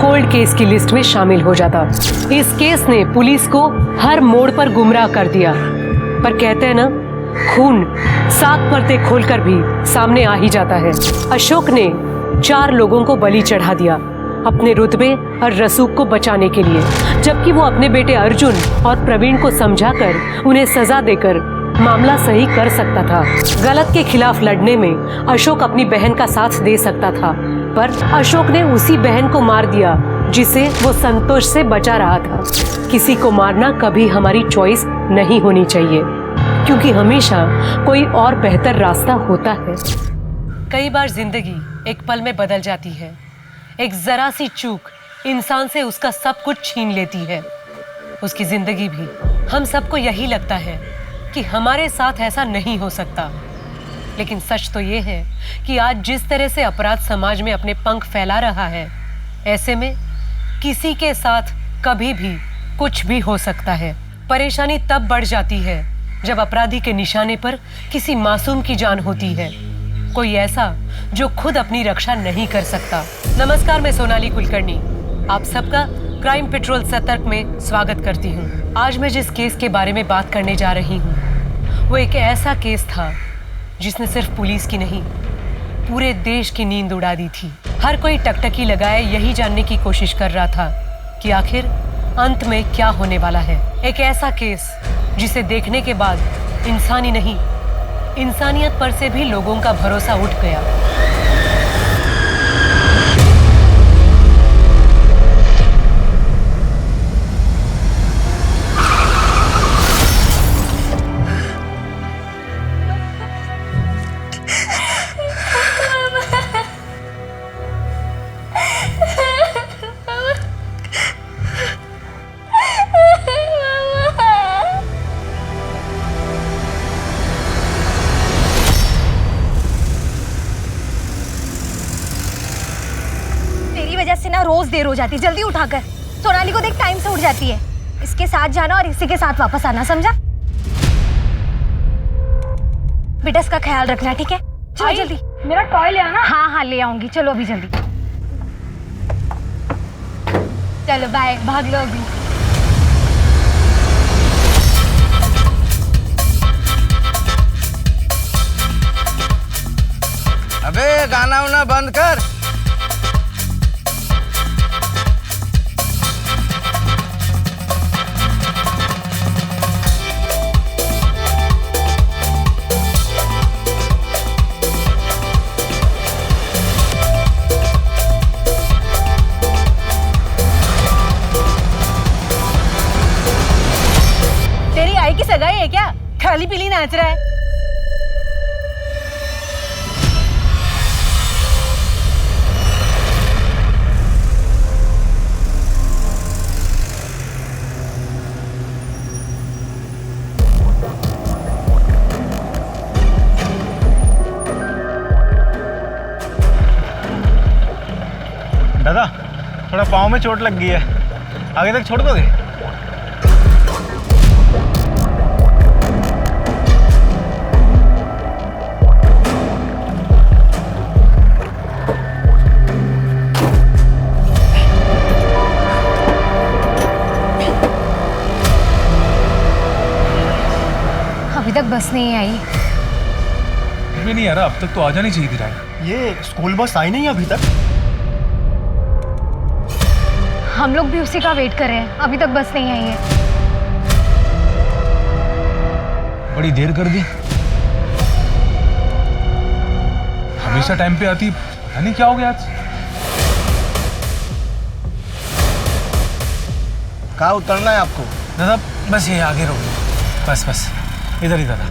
Speaker 2: कोल्ड केस की लिस्ट में शामिल हो जाता। इस केस ने पुलिस को हर मोड़ पर गुमराह कर दिया। पर कहते हैं ना, खून 7 परतें खोलकर भी सामने आ ही जाता है। अशोक ने 4 लोगों को बलि चढ़ा दिया अपने रुतबे और रसूख को बचाने के लिए, जबकि वो अपने बेटे अर्जुन और प्रवीण को समझाकर उन्हें सजा देकर मामला सही कर सकता था। गलत के खिलाफ लड़ने में अशोक अपनी बहन का साथ दे सकता था, पर अशोक ने उसी बहन को मार दिया जिसे वो संतोष से बचा रहा था। किसी को मारना कभी हमारी चॉइस नहीं होनी चाहिए, क्योंकि हमेशा कोई और बेहतर रास्ता होता है। कई बार जिंदगी एक पल में बदल जाती है। एक जरा सी चूक इंसान से उसका सब कुछ छीन लेती है, उसकी जिंदगी भी। हम सबको यही लगता है कि हमारे साथ ऐसा नहीं हो सकता, लेकिन सच तो ये है कि आज जिस तरह से अपराध समाज में अपने पंख फैला रहा है, ऐसे में किसी के साथ कभी भी कुछ भी हो सकता है। परेशानी तब बढ़ जाती है जब अपराधी के निशाने पर किसी मासूम की जान होती है, कोई ऐसा जो खुद अपनी रक्षा नहीं कर सकता। नमस्कार, मैं सोनाली कुलकर्णी आप सबका क्राइम पेट्रोल सतर्क में स्वागत करती हूँ। आज मैं जिस केस के बारे में बात करने जा रही हूँ वो एक ऐसा केस था जिसने सिर्फ पुलिस की नहीं पूरे देश की नींद उड़ा दी थी। हर कोई टकटकी लगाए यही जानने की कोशिश कर रहा था कि आखिर अंत में क्या होने वाला है। एक ऐसा केस जिसे देखने के बाद इंसानी नहीं इंसानियत पर से भी लोगों का भरोसा उठ गया।
Speaker 16: रोज देर हो जाती, जल्दी उठाकर। सोनाली को देख टाइम से उठ जाती है। इसके साथ जाना और इसी के साथ वापस आना, समझा? बेटा इसका ख्याल रखना, ठीक है? चलो जल्दी।
Speaker 11: मेरा टॉय ले आना।
Speaker 16: हाँ हाँ ले आऊंगी, चलो अभी जल्दी। चलो बाय, भाग लो अभी।
Speaker 17: अबे गाना वाना बंद कर।
Speaker 16: की सगाई है क्या? खाली पीली नाच रहा है।
Speaker 12: दादा थोड़ा पाँव में चोट लग गई है, आगे तक छोड़ दोगे?
Speaker 16: अभी तक बस नहीं आई।
Speaker 18: मैं नहीं आ रहा, अब तक तो आ जानी चाहिए थी। राय
Speaker 12: ये स्कूल बस आई नहीं अभी तक?
Speaker 16: हम लोग भी उसी का वेट कर रहे हैं, अभी तक बस नहीं आई है।
Speaker 18: बड़ी देर कर दी, हमेशा टाइम पे आती, पता नहीं क्या हो गया आज।
Speaker 12: कहाँ उतरना है आपको?
Speaker 18: दादा बस ये आगे रोक, बस बस इधर ही दादा।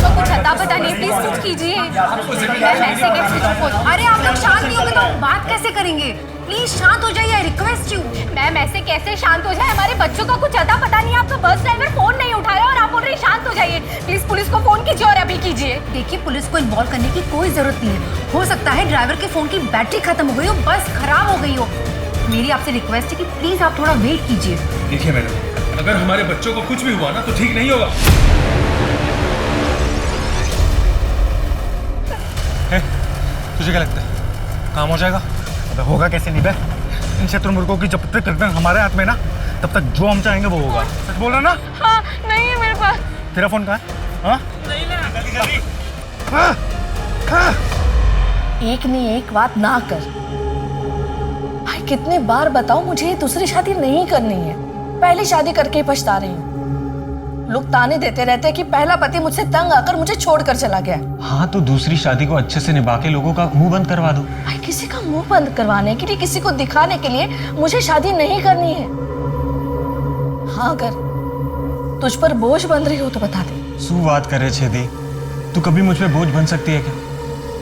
Speaker 16: तो कुछ अता पता नहीं, प्लीज कुछ कीजिए। ऐसे कैसे चुप हो? अरे आप लोग शांत नहीं होंगे तो हम बात कैसे करेंगे? प्लीज शांत हो जाइए, रिक्वेस्ट यू। मैम ऐसे कैसे शांत हो जाए? हमारे बच्चों का कुछ अता पता नहीं है। आपका बस ड्राइवर फोन नहीं उठाया और आप बोल रहे शांत हो जाइए। प्लीज पुलिस को फोन कीजिए और अभी कीजिए। देखिए पुलिस को इन्वॉल्व करने की कोई जरूरत नहीं है। हो सकता है ड्राइवर के फोन की बैटरी खत्म हो गई हो, बस खराब हो गई हो। मेरी आपसे रिक्वेस्ट है कि प्लीज आप थोड़ा वेट कीजिए।
Speaker 18: देखिए मैडम, अगर हमारे बच्चों को कुछ भी हुआ ना तो ठीक नहीं होगा।
Speaker 12: तुझे क्या लगता है काम हो जाएगा? अबे होगा कैसे नहीं बे? इन शत्रुमुर्गों की जब तक गर्दन हमारे हाथ में ना, तब तक जो हम चाहेंगे वो होगा। सच बोल रहा ना?
Speaker 5: हाँ, नहीं है मेरे पास।
Speaker 12: तेरा फोन कहाँ है? हाँ?
Speaker 5: नहीं है।
Speaker 12: जल्दी जल्दी। हाँ, हाँ।
Speaker 3: एक नहीं एक बात ना कर। भाई कितने बार बताऊं, मुझे दूसरी शादी नहीं करनी है। पहली शादी करके ही पछता रही हूँ। लोग ताने देते रहते हैं कि पहला पति मुझसे तंग आकर मुझे छोड़कर चला गया।
Speaker 12: हाँ तो दूसरी शादी को अच्छे से निभा के लोगों का मुंह बंद करवा दो।
Speaker 3: भाई किसी का मुंह बंद करवाने के लिए, किसी को दिखाने के लिए मुझे शादी नहीं करनी है। हाँ अगर तुझ पर बोझ बन रही हो तो बता दे।
Speaker 12: सु बात करे छेदी, तू कभी मुझ पे बोझ बन सकती है क्या?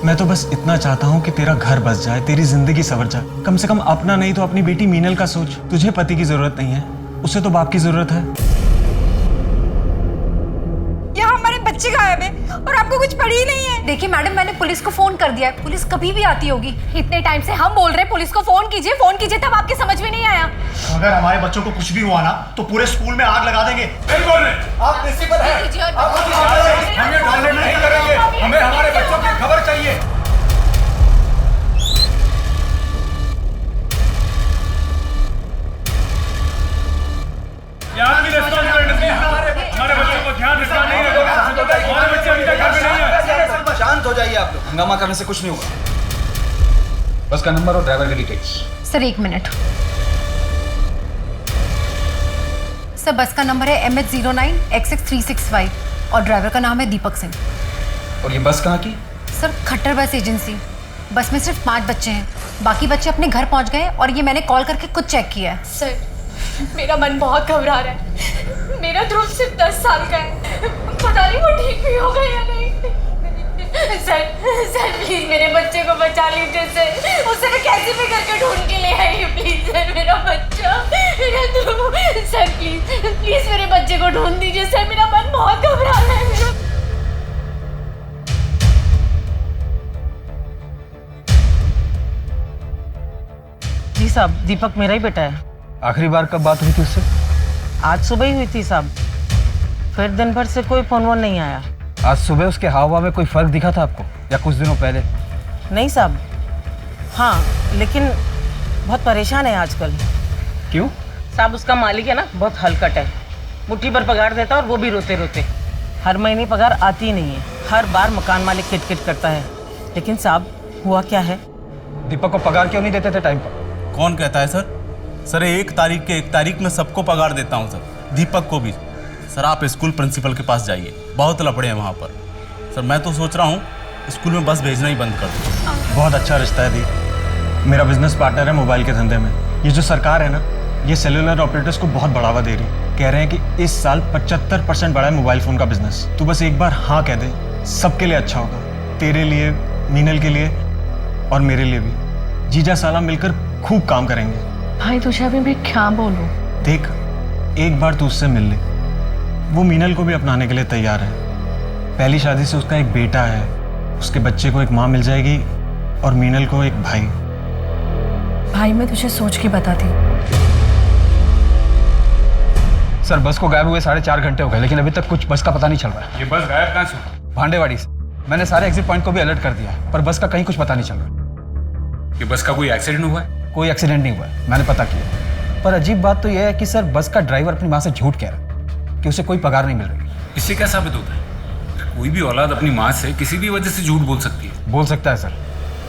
Speaker 12: मैं तो बस इतना चाहता हूँ कि तेरा घर बस जाए, तेरी जिंदगी संवर जाए। कम से कम अपना नहीं तो अपनी बेटी मीनल का सोच। तुझे पति की जरूरत नहीं है, उसे तो बाप की जरूरत है।
Speaker 3: यहाँ हमारे बच्चे गायब है और आप
Speaker 16: आपको कुछ पड़ी ही नहीं है। देखिए मैडम, मैंने पुलिस को फोन कर दिया है, पुलिस कभी भी आती होगी। इतने टाइम से हम बोल रहे हैं पुलिस को फोन कीजिए, तब आपके समझ में नहीं आया।
Speaker 19: अगर हमारे बच्चों को कुछ भी हुआ ना तो पूरे स्कूल में आग लगा देंगे। आप प्रिंसिपल हैं, हम ये टॉलरेट नहीं करेंगे, हमें हमारे बच्चों की खबर चाहिए।
Speaker 12: हमारे बच्चों को ध्यान रखना नहीं है, हमारे बच्चे अभी तक घर में नहीं है।
Speaker 18: शांत हो जाइए आप लोग, हंगामा करने से कुछ नहीं होगा। बस का नंबर और ड्राइवर की डिटेल्स।
Speaker 16: Sir 1 minute. सर बस का नंबर है MH09XX365 और ड्राइवर का नाम है दीपक सिंह।
Speaker 18: और ये बस कहाँ की?
Speaker 16: सर खट्टर बस एजेंसी। बस में सिर्फ 5 बच्चे हैं, बाकी बच्चे अपने घर पहुंच गए और ये मैंने कॉल करके खुद चेक किया है।
Speaker 5: सर मेरा मन बहुत घबरा रहा है। मेरा ध्रुव सिर्फ 10 साल का है, पता नहीं वो ठीक भी होगा या नहीं। सर प्लीज मेरे बच्चे को बचा लीजिए सर, उसे मैं कैसे भी करके ढूंढ के ले आई। प्लीज सर, मेरा बच्चा, मेरा ध्रुव। सर प्लीज मेरे बच्चे को ढूंढ दीजिए सर, मेरा मन बहुत घबरा रहा है। मेरा
Speaker 20: जी साहब, दीपक मेरा ही बेटा है।
Speaker 18: आखिरी बार कब बात हुई थी उससे?
Speaker 20: आज सुबह ही हुई थी साहब, फिर दिन भर से कोई फोन वोन नहीं आया।
Speaker 18: आज सुबह उसके हाव भाव में कोई फर्क दिखा था आपको, या कुछ दिनों पहले?
Speaker 20: नहीं साहब, हाँ लेकिन बहुत परेशान है आजकल।
Speaker 18: क्यों?
Speaker 20: साहब उसका मालिक है ना, बहुत हलकट है, मुट्ठी पर पगार देता है और वो भी रोते रोते। हर महीने पगार आती ही नहीं है, हर बार मकान मालिक किटकिट करता है। लेकिन साहब हुआ क्या है?
Speaker 18: दीपक को पगार क्यों नहीं देते थे टाइम पर?
Speaker 12: कौन कहता है सर? सर 1 तारीख में सबको पगार देता हूँ सर, दीपक को भी। सर आप स्कूल प्रिंसिपल के पास जाइए, बहुत लफड़े हैं वहाँ पर। सर मैं तो सोच रहा हूँ स्कूल में बस भेजना ही बंद कर दूँ।
Speaker 14: बहुत अच्छा रिश्ता है दी, मेरा बिजनेस पार्टनर है मोबाइल के धंधे में। ये जो सरकार है ना, ये सेलुलर ऑपरेटर्स को बहुत बढ़ावा दे रही है। कह रहे हैं कि इस साल 75% बढ़ा है मोबाइल फ़ोन का बिजनेस। तू बस एक बार हाँ कह दे, सबके लिए अच्छा होगा, तेरे लिए, मीनल के लिए और मेरे लिए भी। जीजा साला मिलकर खूब काम करेंगे।
Speaker 13: भाई तुझे अभी मैं क्या बोलूं?
Speaker 14: देख, एक बार तू उससे मिल ले, वो मीनल को भी अपनाने के लिए तैयार है। पहली शादी से उसका एक बेटा है, उसके बच्चे को एक माँ मिल जाएगी और मीनल को एक भाई।
Speaker 13: भाई मैं तुझे सोच के बताती।
Speaker 18: सर बस को गायब हुए 4.5 घंटे हो गए, लेकिन अभी तक कुछ बस का पता नहीं चल रहा है।
Speaker 12: ये बस गायब कहाँ से हुआ?
Speaker 18: भांडेवाड़ी से। मैंने सारे एग्जिट पॉइंट को भी अलर्ट कर दिया है, पर बस का कहीं कुछ पता नहीं चल रहा।
Speaker 12: ये बस का कोई एक्सीडेंट हुआ है?
Speaker 18: कोई एक्सीडेंट नहीं हुआ है, मैंने पता किया। पर अजीब बात तो यह है कि सर बस का ड्राइवर अपनी माँ से झूठ कह रहा है कि उसे कोई पगार नहीं मिल रही।
Speaker 12: इससे क्या साबित होता है? कोई भी औलाद अपनी माँ से किसी भी वजह से झूठ बोल सकती है।
Speaker 18: बोल सकता है सर,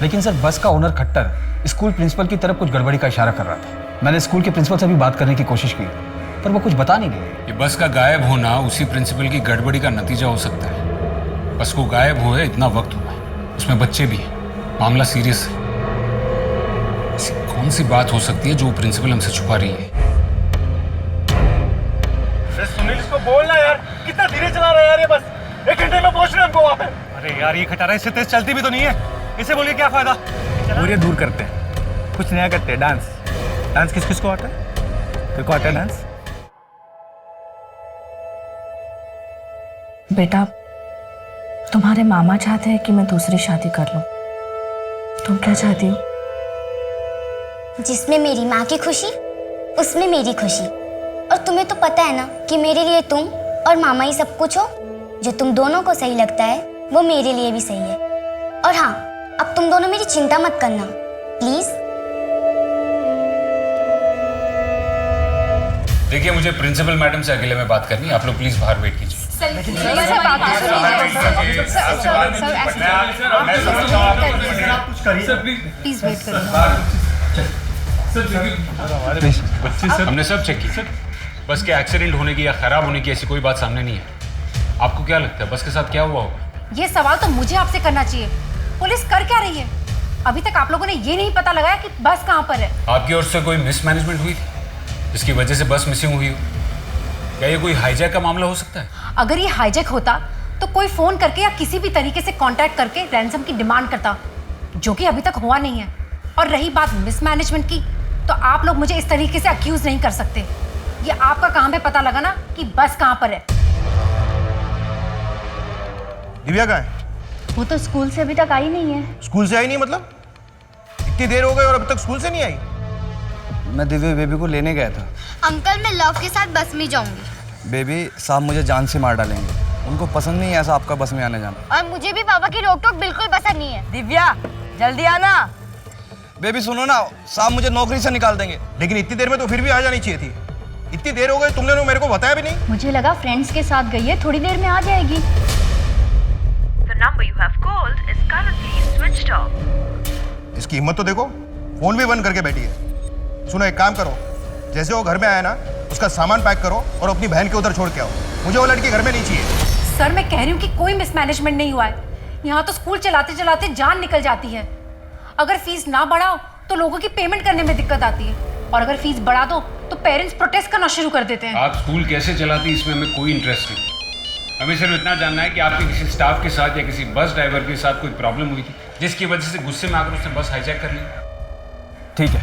Speaker 18: लेकिन सर बस का ओनर खट्टर स्कूल प्रिंसिपल की तरफ कुछ गड़बड़ी का इशारा कर रहा था। मैंने स्कूल के प्रिंसिपल से भी बात करने की कोशिश की, पर वो कुछ बता नहीं गए।
Speaker 12: ये बस का गायब होना उसी प्रिंसिपल की गड़बड़ी का नतीजा हो सकता है। बस को गायब हुए इतना वक्त हुआ है, उसमें बच्चे भी हैं, मामला सीरियस है। ऐसी कौन सी बात हो सकती है जो प्रिंसिपल हमसे छुपा रही है?
Speaker 19: सुनील इसको बोलना यार, कितना धीरे चला रहा है यार ये बस। 1 घंटे में पहुंच रहे हैं हमको वहाँ पे। अरे यार ये खटारा इससे तेज चलती भी तो नहीं है, इसे बोलिए क्या फायदा।
Speaker 15: पूरे दूर करते हैं, कुछ नया करते हैं। डांस डांस किस किस को आता है? तेरे को आता है डांस?
Speaker 13: बेटा तुम्हारे मामा चाहते हैं कि मैं दूसरी शादी कर लूं, तुम क्या चाहती हो?
Speaker 21: जिसमें मेरी माँ की खुशी उसमें मेरी खुशी। और तुम्हें तो पता है ना कि मेरे लिए तुम और मामा ही सब कुछ हो। जो तुम दोनों को सही लगता है वो मेरे लिए भी सही है। और हाँ, अब तुम दोनों मेरी चिंता मत करना प्लीज।
Speaker 12: देखिए मुझे प्रिंसिपल मैडम से अकेले में बात करनी है, आप लोग प्लीज बाहर वेट कीजिए।
Speaker 16: प्लीज वेट करिए।
Speaker 12: हमने सब चेक की, बस के एक्सीडेंट होने की या खराब होने की ऐसी कोई बात सामने नहीं है। आपको क्या लगता है बस के साथ क्या हुआ होगा?
Speaker 16: ये सवाल तो मुझे आपसे करना चाहिए। पुलिस कर क्या रही है? अभी तक आप लोगों ने ये नहीं पता लगाया कि बस कहाँ पर है।
Speaker 12: आपकी ओर से कोई मिसमैनेजमेंट हुई थी जिसकी वजह से बस मिसिंग हुई हो? क्या ये कोई हाईजैक का मामला हो सकता है?
Speaker 16: अगर ये हाईजैक होता तो कोई फोन करके या किसी भी तरीके से कांटेक्ट करके रैंसम की डिमांड करता, जो कि अभी तक हुआ नहीं है। और रही बात मिसमैनेजमेंट की, तो आप लोग मुझे इस तरीके से अक्यूज नहीं कर सकते। ये आपका काम है पता लगाना कि बस कहाँ पर है।
Speaker 19: दिव्या कहाँ है?
Speaker 16: वो तो स्कूल से अभी तक आई नहीं है।
Speaker 19: स्कूल से आई नहीं मतलब? इतनी देर हो गई और अभी तक स्कूल से नहीं आई?
Speaker 18: मैं दिव्या बेबी को लेने गया था।
Speaker 21: अंकल मैं लव के साथ बस में जाऊंगी।
Speaker 18: बेबी साहब मुझे जान से मार डालेंगे। उनको पसंद नहीं है ऐसा आपका बस में आने जाना।
Speaker 21: और मुझे भी पापा की रोक टोक बिल्कुल पसंद नहीं है।
Speaker 20: दिव्या जल्दी आना।
Speaker 18: बेबी सुनो ना, साहब मुझे नौकरी से निकाल देंगे।
Speaker 19: लेकिन इतनी देर में तो फिर भी आ जानी चाहिए थी। इतनी देर हो गई, तुमने तो मेरे को बताया भी नहीं।
Speaker 16: मुझे लगा फ्रेंड्स के साथ गई है, थोड़ी देर में आ जाएगी।
Speaker 6: The number you have called is currently switched off.
Speaker 19: इसकी हिम्मत तो देखो, फोन भी बंद करके बैठी है। सुनो एक काम करो, जैसे वो घर में आया ना उसका सामान पैक करो और अपनी बहन के उधर छोड़ के आओ। मुझे वो लड़की घर में नहीं चाहिए।
Speaker 16: सर मैं कह रही हूँ कि कोई मिसमैनेजमेंट नहीं हुआ है। यहाँ तो स्कूल चलाते चलाते जान निकल जाती है। अगर फीस ना बढ़ाओ तो लोगों की पेमेंट करने में दिक्कत आती है, और अगर फीस बढ़ा दो तो पेरेंट्स प्रोटेस्ट करना शुरू कर देते हैं।
Speaker 22: आप स्कूल कैसे चलाती इसमें हमें कोई इंटरेस्ट नहीं। हमें सिर्फ इतना जानना है कि आपके किसी स्टाफ के साथ या किसी बस ड्राइवर के साथ कोई प्रॉब्लम हुई थी जिसकी वजह से गुस्से में आकर उसने बस हाईजैक कर ली।
Speaker 18: ठीक है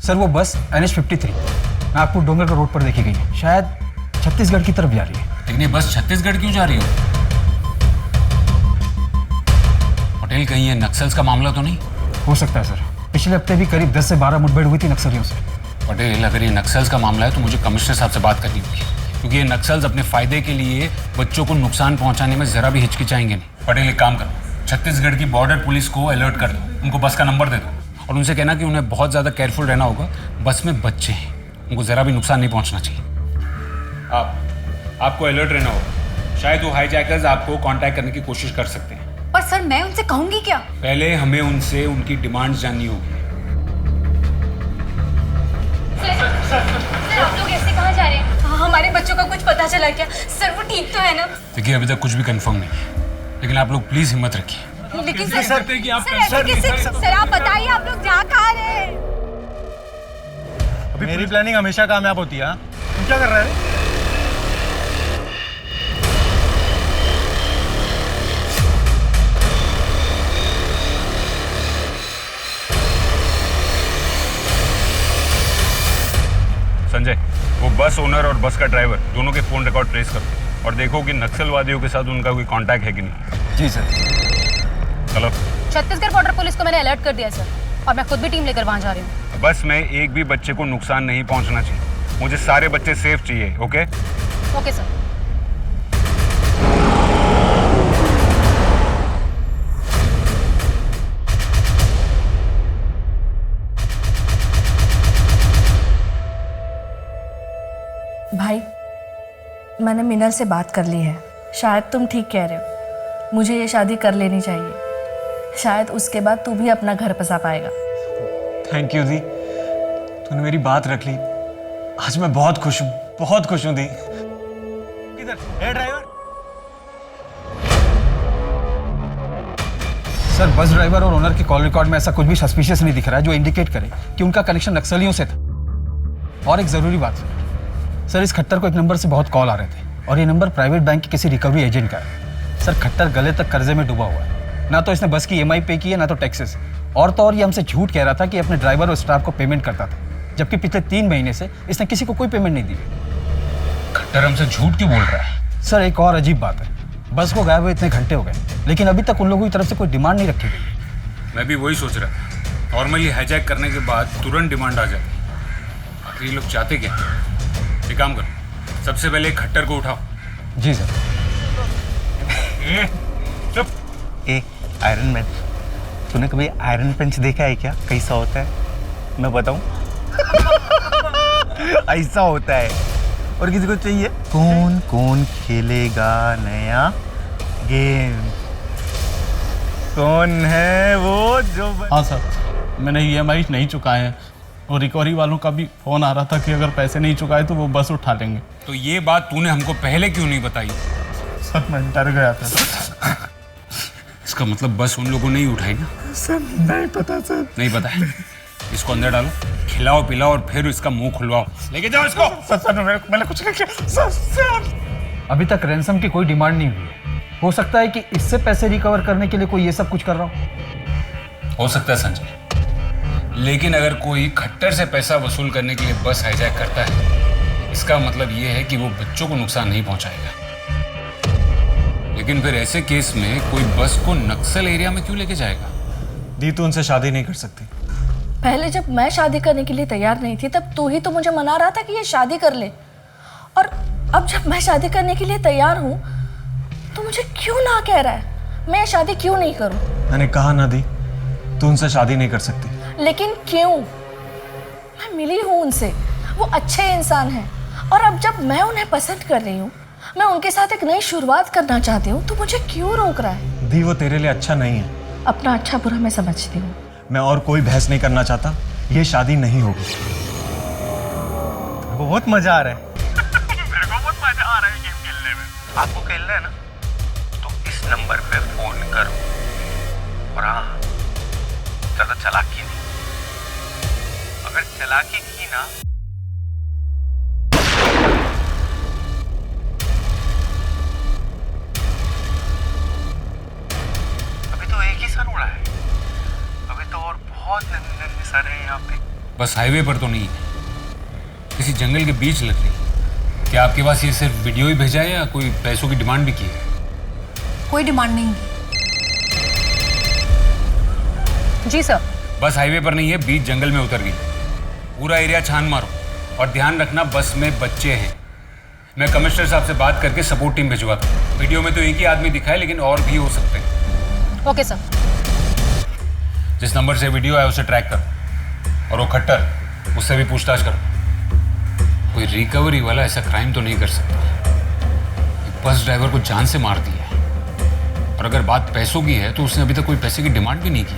Speaker 18: सर वो बस NH53 नागपुर डोंगरगढ़ रोड पर देखी गई है। शायद छत्तीसगढ़ की तरफ जा रही है।
Speaker 22: लेकिन ये बस छत्तीसगढ़ क्यों जा रही हो? पटेल कहीं ये नक्सल्स का मामला तो नहीं
Speaker 18: हो सकता है सर। पिछले हफ्ते भी करीब 10 से 12 मुठभेड़ हुई थी नक्सलियों से।
Speaker 22: पटेल अगर ये नक्सल्स का मामला है तो मुझे कमिश्नर साहब से बात करनी होगी, क्योंकि ये नक्सल्स अपने फायदे के लिए बच्चों को नुकसान पहुंचाने में जरा भी हिचकिचाएंगे नहीं। पटेल एक काम करो, छत्तीसगढ़ की बॉर्डर पुलिस को अलर्ट कर दो, उनको बस का नंबर दे दो और उनसे कहना कि उन्हें बहुत ज़्यादा केयरफुल रहना होगा। बस में बच्चे हैं, उनको ज़रा भी नुकसान नहीं पहुंचना चाहिए। आपको अलर्ट रहना होगा। शायद वो हाईजैकर्स आपको कांटेक्ट करने की कोशिश कर सकते हैं।
Speaker 16: पर सर मैं उनसे कहूंगी क्या?
Speaker 22: पहले हमें उनसे उनकी डिमांड्स जाननी होगी।
Speaker 16: सर आप लोग ऐसे कहाँ जा रहे हैं? हमारे बच्चों का कुछ पता चला क्या? सर वो ठीक तो है ना?
Speaker 22: देखिए अभी तक कुछ भी कंफर्म नहीं है, लेकिन आप लोग प्लीज हिम्मत रखिए।
Speaker 16: लेकिन सर आप बताइए आप लोग जा कहाँ रहे हैं?
Speaker 19: मेरी प्लानिंग हमेशा कामयाब होती है। तुम क्या कर रहे हैं?
Speaker 22: संजय वो बस ओनर और बस का ड्राइवर दोनों के फोन रिकॉर्ड ट्रेस करो और देखो कि नक्सलवादियों के साथ उनका कोई कांटेक्ट है कि नहीं।
Speaker 18: जी सर।
Speaker 22: चलो।
Speaker 16: छत्तीसगढ़ बॉर्डर पुलिस को मैंने अलर्ट कर दिया सर, और मैं खुद भी टीम लेकर वहां जा रही हूँ।
Speaker 22: बस में एक भी बच्चे को नुकसान नहीं पहुंचना चाहिए। मुझे सारे बच्चे सेफ चाहिए। Okay
Speaker 16: okay sir.
Speaker 3: भाई मैंने मिनल से बात कर ली है। शायद तुम ठीक कह रहे हो, मुझे ये शादी कर लेनी चाहिए। शायद उसके बाद तू भी अपना घर बसा पाएगा।
Speaker 12: थैंक यू दी, तूने मेरी बात रख ली। आज मैं बहुत खुश हूँ, बहुत खुश हूँ दी।
Speaker 19: किधर है ड्राइवर?
Speaker 18: सर बस ड्राइवर और ओनर के कॉल रिकॉर्ड में ऐसा कुछ भी सस्पिशियस नहीं दिख रहा है जो इंडिकेट करे कि उनका कनेक्शन नक्सलियों से था। और एक जरूरी बात सर, इस खट्टर को एक नंबर से बहुत कॉल आ रहे थे और ये नंबर प्राइवेट बैंक के किसी रिकवरी एजेंट का है। सर खट्टर गले तक कर्जे में डूबा हुआ है। ना तो इसने बस की EMI पे की है, ना तो टैक्सेस। और तो और ये हमसे झूठ कह रहा था कि अपने ड्राइवर और स्टाफ को पेमेंट करता था, जबकि पिछले 3 महीने से इसने किसी को कोई पेमेंट नहीं दी।
Speaker 22: खट्टर हमसे झूठ क्यों बोल रहा है?
Speaker 18: सर एक और अजीब बात है, बस को गायब हुए इतने घंटे हो गए, लेकिन अभी तक उन लोगों की तरफ से कोई डिमांड नहीं रखी गई।
Speaker 22: मैं भी वही सोच रहा था। नॉर्मली हाईजैक करने के बाद तुरंत डिमांड आ जाती। आखिर ये लोग चाहते क्या? एक काम करो, सबसे पहले खट्टर को उठाओ।
Speaker 18: जी सर।
Speaker 22: चुप।
Speaker 15: आयरन मैन, तूने कभी आयरन पंच देखा है क्या? कैसा होता है मैं बताऊं? ऐसा होता है। और किसी को चाहिए कौन कौन खेलेगा नया गेम? कौन है वो जो
Speaker 23: हाँ सर, मैंने EMI नहीं चुकाए हैं और रिकवरी वालों का भी फोन आ रहा था कि अगर पैसे नहीं चुकाए तो वो बस उठा लेंगे।
Speaker 22: तो ये बात तूने हमको पहले क्यों नहीं बताई?
Speaker 23: सर मैं डर गया था।
Speaker 22: इसका मतलब बस उन लोगों ने ही उठाई ना?
Speaker 23: सर नहीं पता सर।
Speaker 22: नहीं पता है? इसको अंदर डालो, खिलाओ पिलाओ और फिर इसका मुंह खुलवाओ। लेके जाओ इसको।
Speaker 23: सर मैंने कुछ नहीं किया सर।
Speaker 18: अभी तक रैंसम की कोई डिमांड नहीं हुई। हो सकता है कि इससे पैसे रिकवर करने के लिए कोई ये सब कुछ कर रहा
Speaker 22: हो सकता है संजय, लेकिन अगर कोई खट्टर से पैसा वसूल करने के लिए बस हाईजैक करता है इसका मतलब ये है कि वो बच्चों को नुकसान नहीं पहुंचाएगा। लेकिन फिर ऐसे केस में कोई बस को नक्सल एरिया में क्यों लेके जाएगा?
Speaker 12: दी तू उनसे शादी नहीं कर सकती।
Speaker 3: पहले जब मैं शादी करने के लिए तैयार नहीं थी तब तू ही तो मुझे मना रहा था कि ये शादी कर ले, और अब जब मैं शादी करने के लिए तैयार हूँ तो मुझे क्यों ना कह रहा है? मैं शादी क्यों नहीं करूँ?
Speaker 12: मैंने कहा ना दी, तू उनसे शादी नहीं कर सकती।
Speaker 3: लेकिन क्यों? मैं मिली हूँ उनसे, वो अच्छे इंसान हैं, और अब जब मैं उन्हें पसंद कर रही हूँ, मैं उनके साथ एक नई शुरुआत करना चाहती हूँ, तो मुझे क्यों रोक रहा है?
Speaker 12: दी वो तेरे लिए अच्छा नहीं है।
Speaker 3: अपना अच्छा बुरा मैं समझती हूँ।
Speaker 12: मैं और कोई बहस नहीं करना चाहता, ये शादी नहीं होगी।
Speaker 23: बहुत मजा आ रहा है। मेरे को बहुत मजा आ रहा है गेम खेलने में। आपको खेलना है ना, तो इस नंबर पे फोन करो, और हाँ, ज्यादा चालाकी नहीं। अगर चालाकी की ना, अभी तो एक ही सर उड़ा है, अभी तो और बहुत नन्हे सर हैं यहाँ पे।
Speaker 22: बस हाईवे पर तो नहीं है, किसी जंगल के बीच लग रही। क्या आपके पास ये सिर्फ वीडियो ही भेजा है या कोई पैसों की डिमांड भी की है?
Speaker 16: कोई डिमांड नहीं है। जी सर।
Speaker 22: बस हाईवे पर नहीं है, बीच जंगल में उतर गई। पूरा एरिया छान मारो, और ध्यान रखना बस में बच्चे हैं। मैं कमिश्नर साहब से बात करके सपोर्ट टीम भिजवा दूँ। वीडियो में तो एक ही आदमी दिखा है, लेकिन और भी हो सकते हैं।
Speaker 16: Okay sir.
Speaker 22: जिस नंबर से वीडियो है उसे ट्रैक करो, और वो खट्टर, उससे भी पूछताछ करो। कोई रिकवरी वाला ऐसा क्राइम तो नहीं कर सकता। एक बस ड्राइवर को जान से मार दिया है, और अगर बात पैसों की है तो उसने अभी तक कोई पैसे की डिमांड भी नहीं की।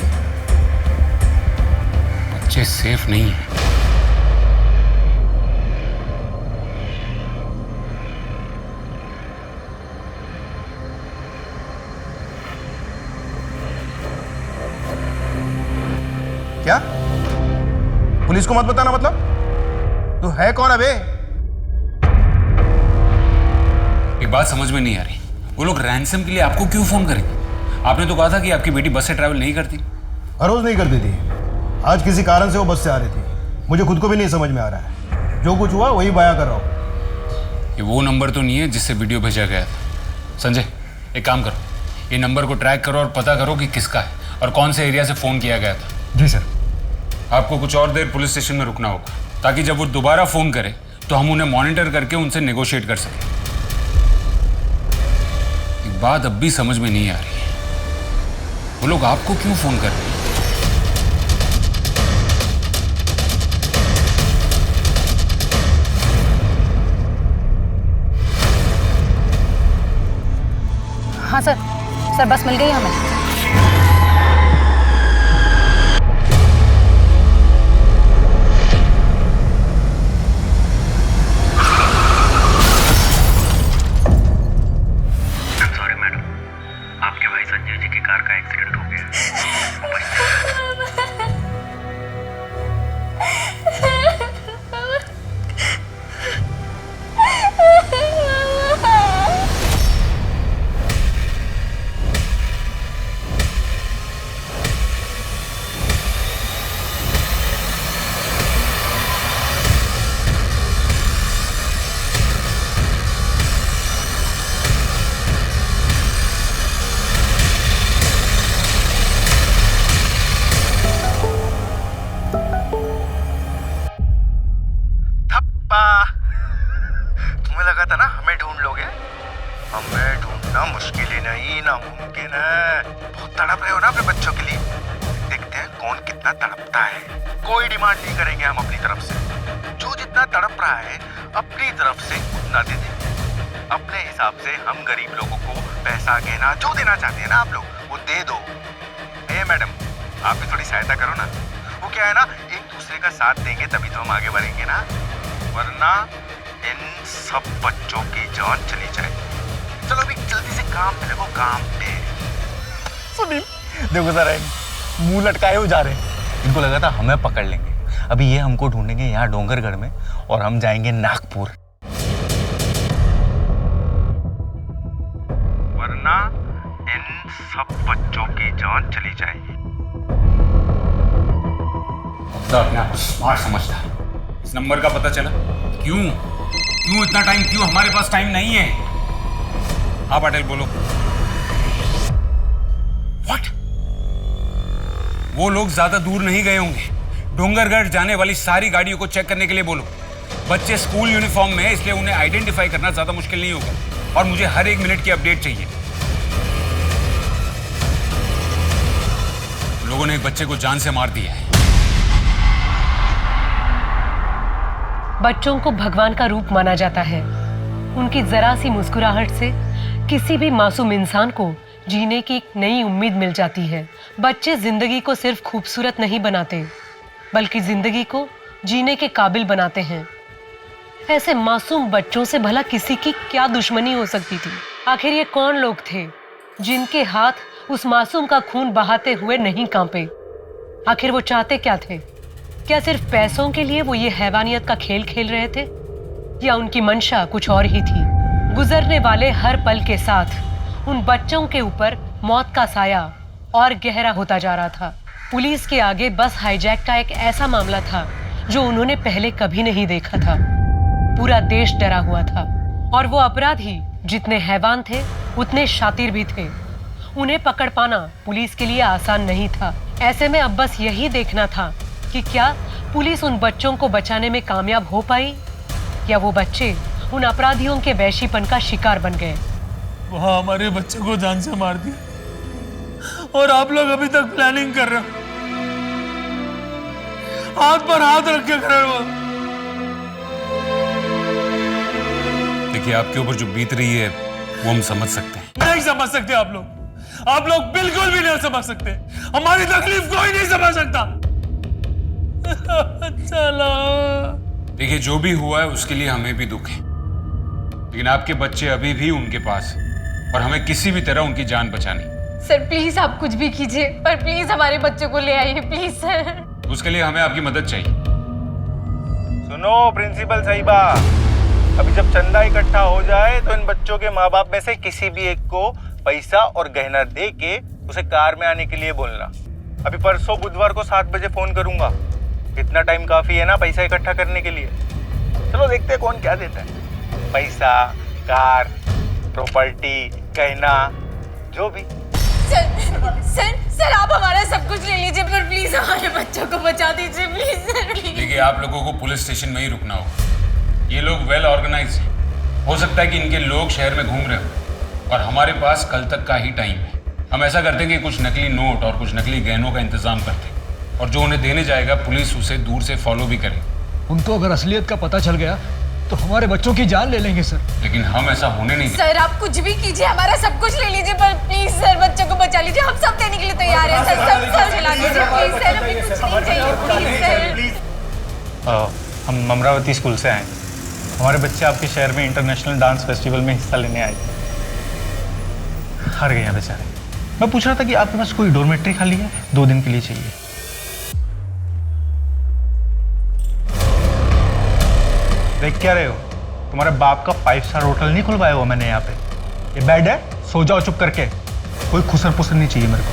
Speaker 22: बच्चे सेफ नहीं है।
Speaker 15: क्या? पुलिस को मत बताना मतलब? तू है कौन अबे?
Speaker 22: एक बात समझ में नहीं आ रही, वो लोग रैंसम के लिए आपको क्यों फोन करेंगे? आपने तो कहा था कि आपकी बेटी बस से ट्रैवल नहीं करती।
Speaker 15: हर रोज नहीं करती थी, आज किसी कारण से वो बस से आ रही थी। मुझे खुद को भी नहीं समझ में आ रहा है, जो कुछ हुआ वही बयां कर रहा हूँ।
Speaker 22: ये वो नंबर तो नहीं है जिससे वीडियो भेजा गया था। संजय, एक काम करो, ये नंबर को ट्रैक करो और पता करो कि किसका है और कौन से एरिया से फोन किया गया था।
Speaker 18: जी सर।
Speaker 22: आपको कुछ और देर पुलिस स्टेशन में रुकना होगा, ताकि जब वो दोबारा फोन करे तो हम उन्हें मॉनिटर करके उनसे नेगोशिएट कर सकें। एक बात अब भी समझ में नहीं आ रही है, वो लोग आपको क्यों फोन कर रहे हैं?
Speaker 16: हाँ सर, बस मिल गई हमें।
Speaker 15: तुम्हें लगा था ना हमें ढूंढ लोगे? हमें ढूंढना मुश्किल ही नहीं, नामुमकिन है। बहुत तड़प रहे हो ना अपने बच्चों के लिए, देखते हैं कौन कितना तड़पता है। कोई डिमांड नहीं करेंगे हम अपनी तरफ से, जो जितना तड़प रहा है अपनी तरफ से उतना दे देंगे। अपने हिसाब से हम गरीब लोगों को पैसा गहना जो देना चाहते हैं ना आप लोग, वो दे दो। मैडम, आप भी थोड़ी सहायता करो ना। वो क्या है ना, एक दूसरे का साथ देंगे तभी तो हम आगे बढ़ेंगे ना, वरना इन सब बच्चों की जान चली जाएगी। चलो अभी जल्दी से काम पे लगो, काम पे।
Speaker 23: सुनील, देखो जरा, मुंह लटकाए हो जा रहे हैं। इनको लगा था हमें पकड़ लेंगे, अभी ये हमको ढूंढेंगे यहाँ डोंगरगढ़ में, और हम जाएंगे नागपुर।
Speaker 15: वरना इन सब बच्चों की जान चली जाएगी।
Speaker 22: तो अपने आप को स्मार्ट समझता है। इस नंबर का पता चला क्यों? क्यों इतना टाइम, क्यों? हमारे पास टाइम नहीं है। हाँ पटेल बोलो। व्हाट? वो लोग ज्यादा दूर नहीं गए होंगे। डोंगरगढ़ जाने वाली सारी गाड़ियों को चेक करने के लिए बोलो। बच्चे स्कूल यूनिफॉर्म में है, इसलिए उन्हें आइडेंटिफाई करना ज्यादा मुश्किल नहीं होगा। और मुझे हर 1 मिनट की अपडेट चाहिए। लोगों ने एक बच्चे को जान से मार दिया है।
Speaker 2: बच्चों को भगवान का रूप माना जाता है। उनकी जरा सी मुस्कुराहट से किसी भी मासूम इंसान को जीने की एक नई उम्मीद मिल जाती है। बच्चे जिंदगी को सिर्फ खूबसूरत नहीं बनाते, बल्कि जिंदगी को जीने के काबिल बनाते हैं। ऐसे मासूम बच्चों से भला किसी की क्या दुश्मनी हो सकती थी? आखिर ये कौन लोग थे जिनके हाथ उस मासूम का खून बहाते हुए नहीं कांपे? आखिर वो चाहते क्या थे? क्या सिर्फ पैसों के लिए वो ये हैवानियत का खेल खेल रहे थे, या उनकी मंशा कुछ और ही थी? गुजरने वाले हर पल के साथ उन बच्चों के ऊपर मौत का साया और गहरा होता जा रहा था। पुलिस के आगे बस हाईजैक का एक ऐसा मामला था जो उन्होंने पहले कभी नहीं देखा था। पूरा देश डरा हुआ था, और वो अपराधी जितने हैवान थे उतने शातिर भी थे। उन्हें पकड़ पाना पुलिस के लिए आसान नहीं था। ऐसे में अब बस यही देखना था कि क्या पुलिस उन बच्चों को बचाने में कामयाब हो पाई, या वो बच्चे उन अपराधियों के वैशीपन का शिकार बन गए।
Speaker 12: वहाँ हमारे बच्चे को जान से मार दिया, और आप लोग अभी तक प्लानिंग कर रहे हो, हाथ पर हाथ रख के खड़े हो।
Speaker 22: देखिए, आपके ऊपर जो बीत रही है वो हम समझ सकते हैं।
Speaker 12: नहीं समझ सकते आप लोग बिल्कुल भी नहीं समझ सकते। हमारी तकलीफ कोई नहीं समझ सकता। चलो।
Speaker 22: देखिए, जो भी हुआ है उसके लिए हमें भी दुख है, लेकिन आपके बच्चे अभी भी उनके पास है और हमें किसी भी तरह उनकी जान बचानी।
Speaker 16: सर प्लीज आप कुछ भी कीजिए, पर प्लीज हमारे बच्चों को ले आइए प्लीज सर।
Speaker 22: उसके लिए हमें आपकी मदद चाहिए।
Speaker 23: सुनो प्रिंसिपल साहिबा, अभी जब चंदा इकट्ठा हो जाए तो इन बच्चों के माँ बाप में से किसी भी एक को पैसा और गहना दे के उसे कार में आने के लिए बोलना। अभी परसों बुधवार को 7 बजे फोन करूंगा। इतना टाइम काफी है ना पैसा इकट्ठा करने के लिए। चलो देखते हैं कौन क्या देता है। पैसा, कार, प्रॉपर्टी, गहना, जो भी।
Speaker 16: सर आप हमारा सब कुछ ले लीजिए, पर प्लीज हमारे बच्चों को बचा दीजिए प्लीज सर।
Speaker 22: देखिए, आप लोगों को पुलिस स्टेशन में ही रुकना होगा। ये लोग वेल ऑर्गेनाइज्ड हैं। हो सकता है कि इनके लोग शहर में घूम रहे हो और हमारे पास कल तक का ही टाइम है। हम ऐसा करते हैं कि कुछ नकली नोट और कुछ नकली गहनों का इंतजाम करते हैं, और जो उन्हें देने जाएगा पुलिस उसे दूर से फॉलो भी करे।
Speaker 1: उनको अगर असलियत का पता चल गया तो हमारे बच्चों की जान ले लेंगे सर।
Speaker 22: लेकिन हम ऐसा होने नहीं देंगे।
Speaker 16: सर आप कुछ भी कीजिए, हमारा सब कुछ ले लीजिए, पर प्लीज सर बच्चों को बचा लीजिए। हम सब देने के लिए तैयार हैं सर। सब चला लीजिए प्लीज सर, हमें कुछ नहीं चाहिए प्लीज सर।
Speaker 23: हम अमरावती स्कूल से आए। हमारे बच्चे आपके शहर में इंटरनेशनल डांस फेस्टिवल में हिस्सा लेने आए थे। हार गए हैं बेचारे। मैं पूछ रहा था कि आपके पास कोई डोरमेट्री खाली है? 2 दिन के लिए चाहिए। देख क्या रहे हो? तुम्हारे बाप का 5 स्टार होटल नहीं खुलवाया हुआ मैंने यहाँ पे। ये बेड है, सो जाओ चुप करके। कोई खुसर पुसर नहीं चाहिए मेरे को।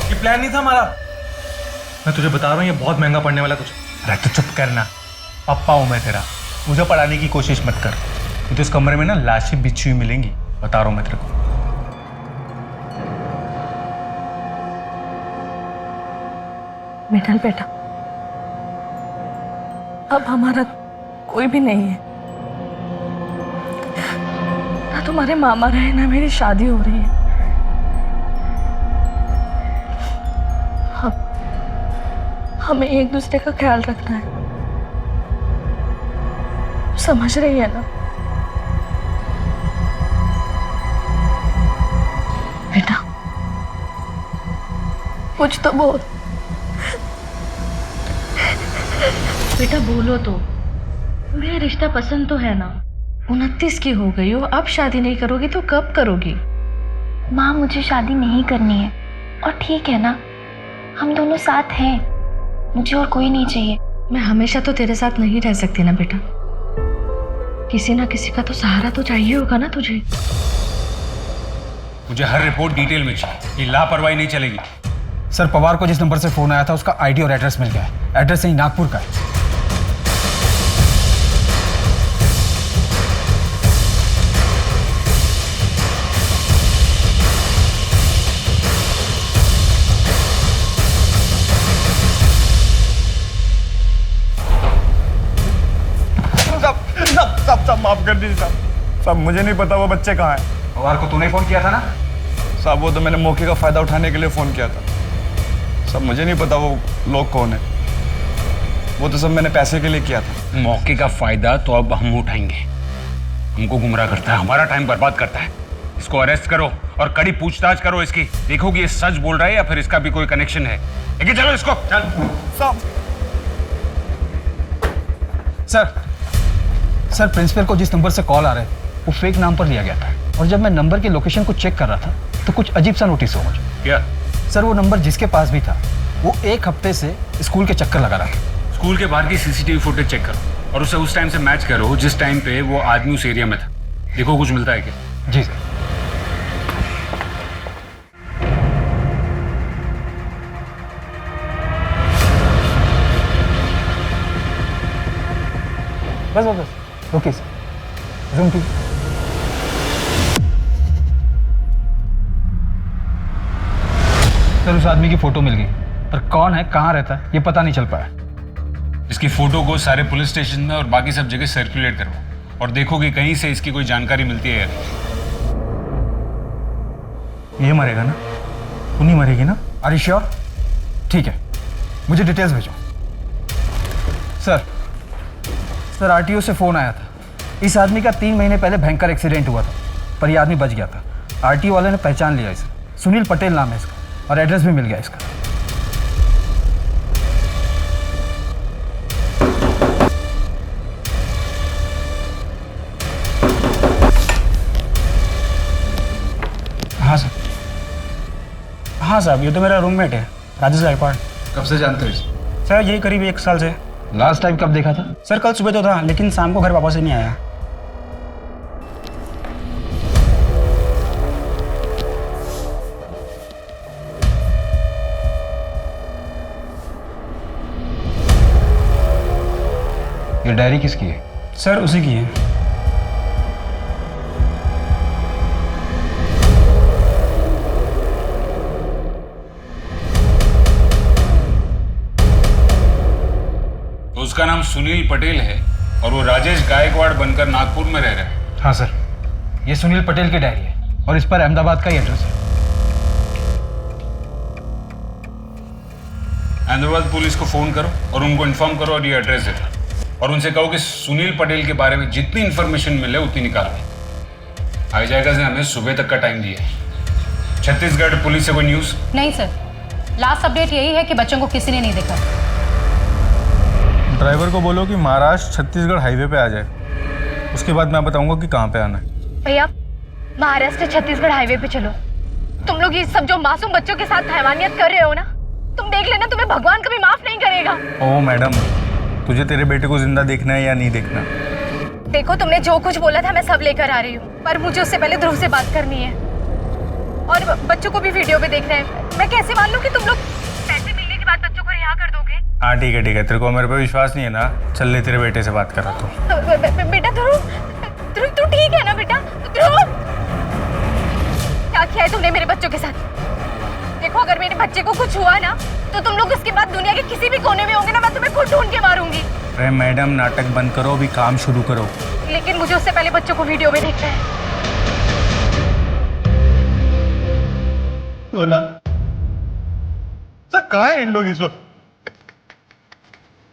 Speaker 12: ये प्लान नहीं था हमारा।
Speaker 23: मैं तुझे बता रहा हूँ ये बहुत महंगा पड़ने वाला कुछ। अरे तो चुप करना, पप्पा हूँ मैं तेरा। मुझे पढ़ाने की कोशिश मत कर। नहीं तो इस कमरे में ना लाशें बिछी हुई मिलेंगी, बता रहा हूँ मैं तेरे को।
Speaker 3: मिनल बेटा, अब हमारा कोई भी नहीं है। ना तुम्हारे मामा रहे, ना मेरी शादी हो रही है। हमें एक दूसरे का ख्याल रखना है, समझ रही है ना बेटा? कुछ तो बोल
Speaker 13: बेटा, बोलो तो। तुम्हें रिश्ता पसंद तो है ना? 29 की हो गई हो, अब शादी नहीं करोगी तो कब करोगी?
Speaker 21: माँ मुझे शादी नहीं करनी है, और ठीक है ना, हम दोनों साथ हैं। मुझे और कोई नहीं चाहिए।
Speaker 13: मैं हमेशा तो तेरे साथ नहीं रह सकती ना बेटा। किसी ना किसी का तो सहारा तो चाहिए होगा ना तुझे।
Speaker 22: मुझे हर रिपोर्ट डिटेल में चाहिए। ये लापरवाही नहीं चलेगी।
Speaker 18: सर पवार को जिस नंबर से फ़ोन आया था उसका आईडी और एड्रेस मिल गया है। एड्रेस यही नागपुर का है।
Speaker 10: सब माफ कर दीजिए साहब। साहब मुझे नहीं पता वो बच्चे कहाँ हैं।
Speaker 18: पवार को तूने फ़ोन किया था ना?
Speaker 10: साहब वो तो मैंने मौके का फ़ायदा उठाने के लिए फ़ोन किया था। सब मुझे नहीं पता वो लोग कौन है। वो तो सब मैंने पैसे के लिए किया था।
Speaker 22: मौके का फायदा तो अब हम उठाएंगे। हमको गुमराह करता है, हमारा टाइम बर्बाद करता है। इसको अरेस्ट करो और कड़ी पूछताछ करो इसकी। देखो कि ये सच बोल रहा है या फिर इसका भी कोई कनेक्शन है। लेकिन चलो इसको, चल।
Speaker 18: सर प्रिंसिपल को जिस नंबर से कॉल आ रहे थे वो फेक नाम पर लिया गया था, और जब मैं नंबर के लोकेशन को चेक कर रहा था तो कुछ अजीब सा नोटिस हुआ मुझे।
Speaker 22: क्या?
Speaker 18: सर वो नंबर जिसके पास भी था वो एक हफ्ते से स्कूल के चक्कर लगा रहा था।
Speaker 22: स्कूल के बाहर की सीसीटीवी फुटेज चेक करो और उसे उस टाइम से मैच करो जिस टाइम पे वो आदमी उस एरिया में था। देखो कुछ मिलता है क्या?
Speaker 18: जी सर। बस रुकिए सर, जूम कीजिए। सर उस आदमी की फोटो मिल गई, पर कौन है, कहाँ रहता है, ये पता नहीं चल पाया।
Speaker 22: इसकी फोटो को सारे पुलिस स्टेशन में और बाकी सब जगह सर्कुलेट करो और देखो कि कहीं से इसकी कोई जानकारी मिलती है या नहीं।
Speaker 18: ये मरेगा ना? तू नहीं मरेगी ना? Are you sure? ठीक है, मुझे डिटेल्स भेजो। सर आरटीओ से फ़ोन आया था। इस आदमी का 3 महीने पहले भयंकर एक्सीडेंट हुआ था, पर यह आदमी बच गया था। आरटीओ वाले ने पहचान लिया इसे। सुनील पटेल नाम है इसका, और एड्रेस भी मिल गया इसका।
Speaker 4: हाँ साहब, ये तो मेरा रूममेट है, राजेश गायकवाड़।
Speaker 18: कब से जानते हो इसे?
Speaker 4: सर यही करीब 1 साल से।
Speaker 18: लास्ट टाइम कब देखा था?
Speaker 4: सर कल सुबह तो था, लेकिन शाम को घर वापस ही नहीं आया।
Speaker 18: ये डायरी किसकी है?
Speaker 4: सर उसी की है।
Speaker 22: उसका नाम सुनील पटेल है और वो राजेश गायकवाड़ बनकर नागपुर में रह रहा है।
Speaker 18: हाँ सर, ये सुनील पटेल की डायरी है और इस पर अहमदाबाद का ही एड्रेस है।
Speaker 22: अहमदाबाद पुलिस को फोन करो और उनको इन्फॉर्म करो और ये एड्रेस दे दो, और उनसे कहो कि सुनील पटेल के बारे में जितनी इन्फॉर्मेशन मिले उतनी निकालो। आई जाएगा से हमें सुबह तक का टाइम दिया है। छत्तीसगढ़ पुलिस से कोई न्यूज़?
Speaker 16: नहीं सर, लास्ट अपडेट यही है कि बच्चों को किसी ने नहीं देखा।
Speaker 8: ड्राइवर को बोलो कि महाराष्ट्र छत्तीसगढ़ हाईवे पे आ जाए, उसके बाद मैं बताऊंगा कि कहाँ पे आना है।
Speaker 16: भैया महाराष्ट्र छत्तीसगढ़ हाईवे पे चलो। तुम लोग ये सब जो मासूम बच्चों के साथ हैवानियत कर रहे हो ना, तुम देख लेना, तुम्हें भगवान कभी माफ नहीं करेगा।
Speaker 8: ओ मैडम, तुझे तेरे बेटे को जिंदा देखना है या नहीं देखना?
Speaker 16: देखो तुमने जो कुछ बोला था मैं सब लेकर आ रही हूँ, पर मुझे उससे पहले ध्रुव से बात करनी है और बच्चों को भी वीडियो पे देखना है। मैं कैसे मान लूँ कि तुम लोग पैसे मिलने के बाद बच्चों को रिहा कर दोगे?
Speaker 8: हाँ ठीक है, तेरे को मेरे पे विश्वास नहीं है ना? चल ले, तेरे बेटे से बात कर रहा तू।
Speaker 16: बेटा ध्रुव, तू ठीक है ना बेटा? ध्रुव, क्या किया है तुमने मेरे बच्चों के साथ? देखो अगर मेरे बच्चे को कुछ हुआ ना तो तुम लोग उसके बाद दुनिया के किसी भी कोने में होंगे ना, मैं तुम्हें खुद ढूंढ के मारूंगी।
Speaker 8: अरे मैडम, नाटक बंद करो, अभी काम शुरू करो।
Speaker 16: लेकिन मुझे उससे पहले बच्चों को वीडियो में देखना है।
Speaker 10: सर कहाँ है इन लोग इस वक्त?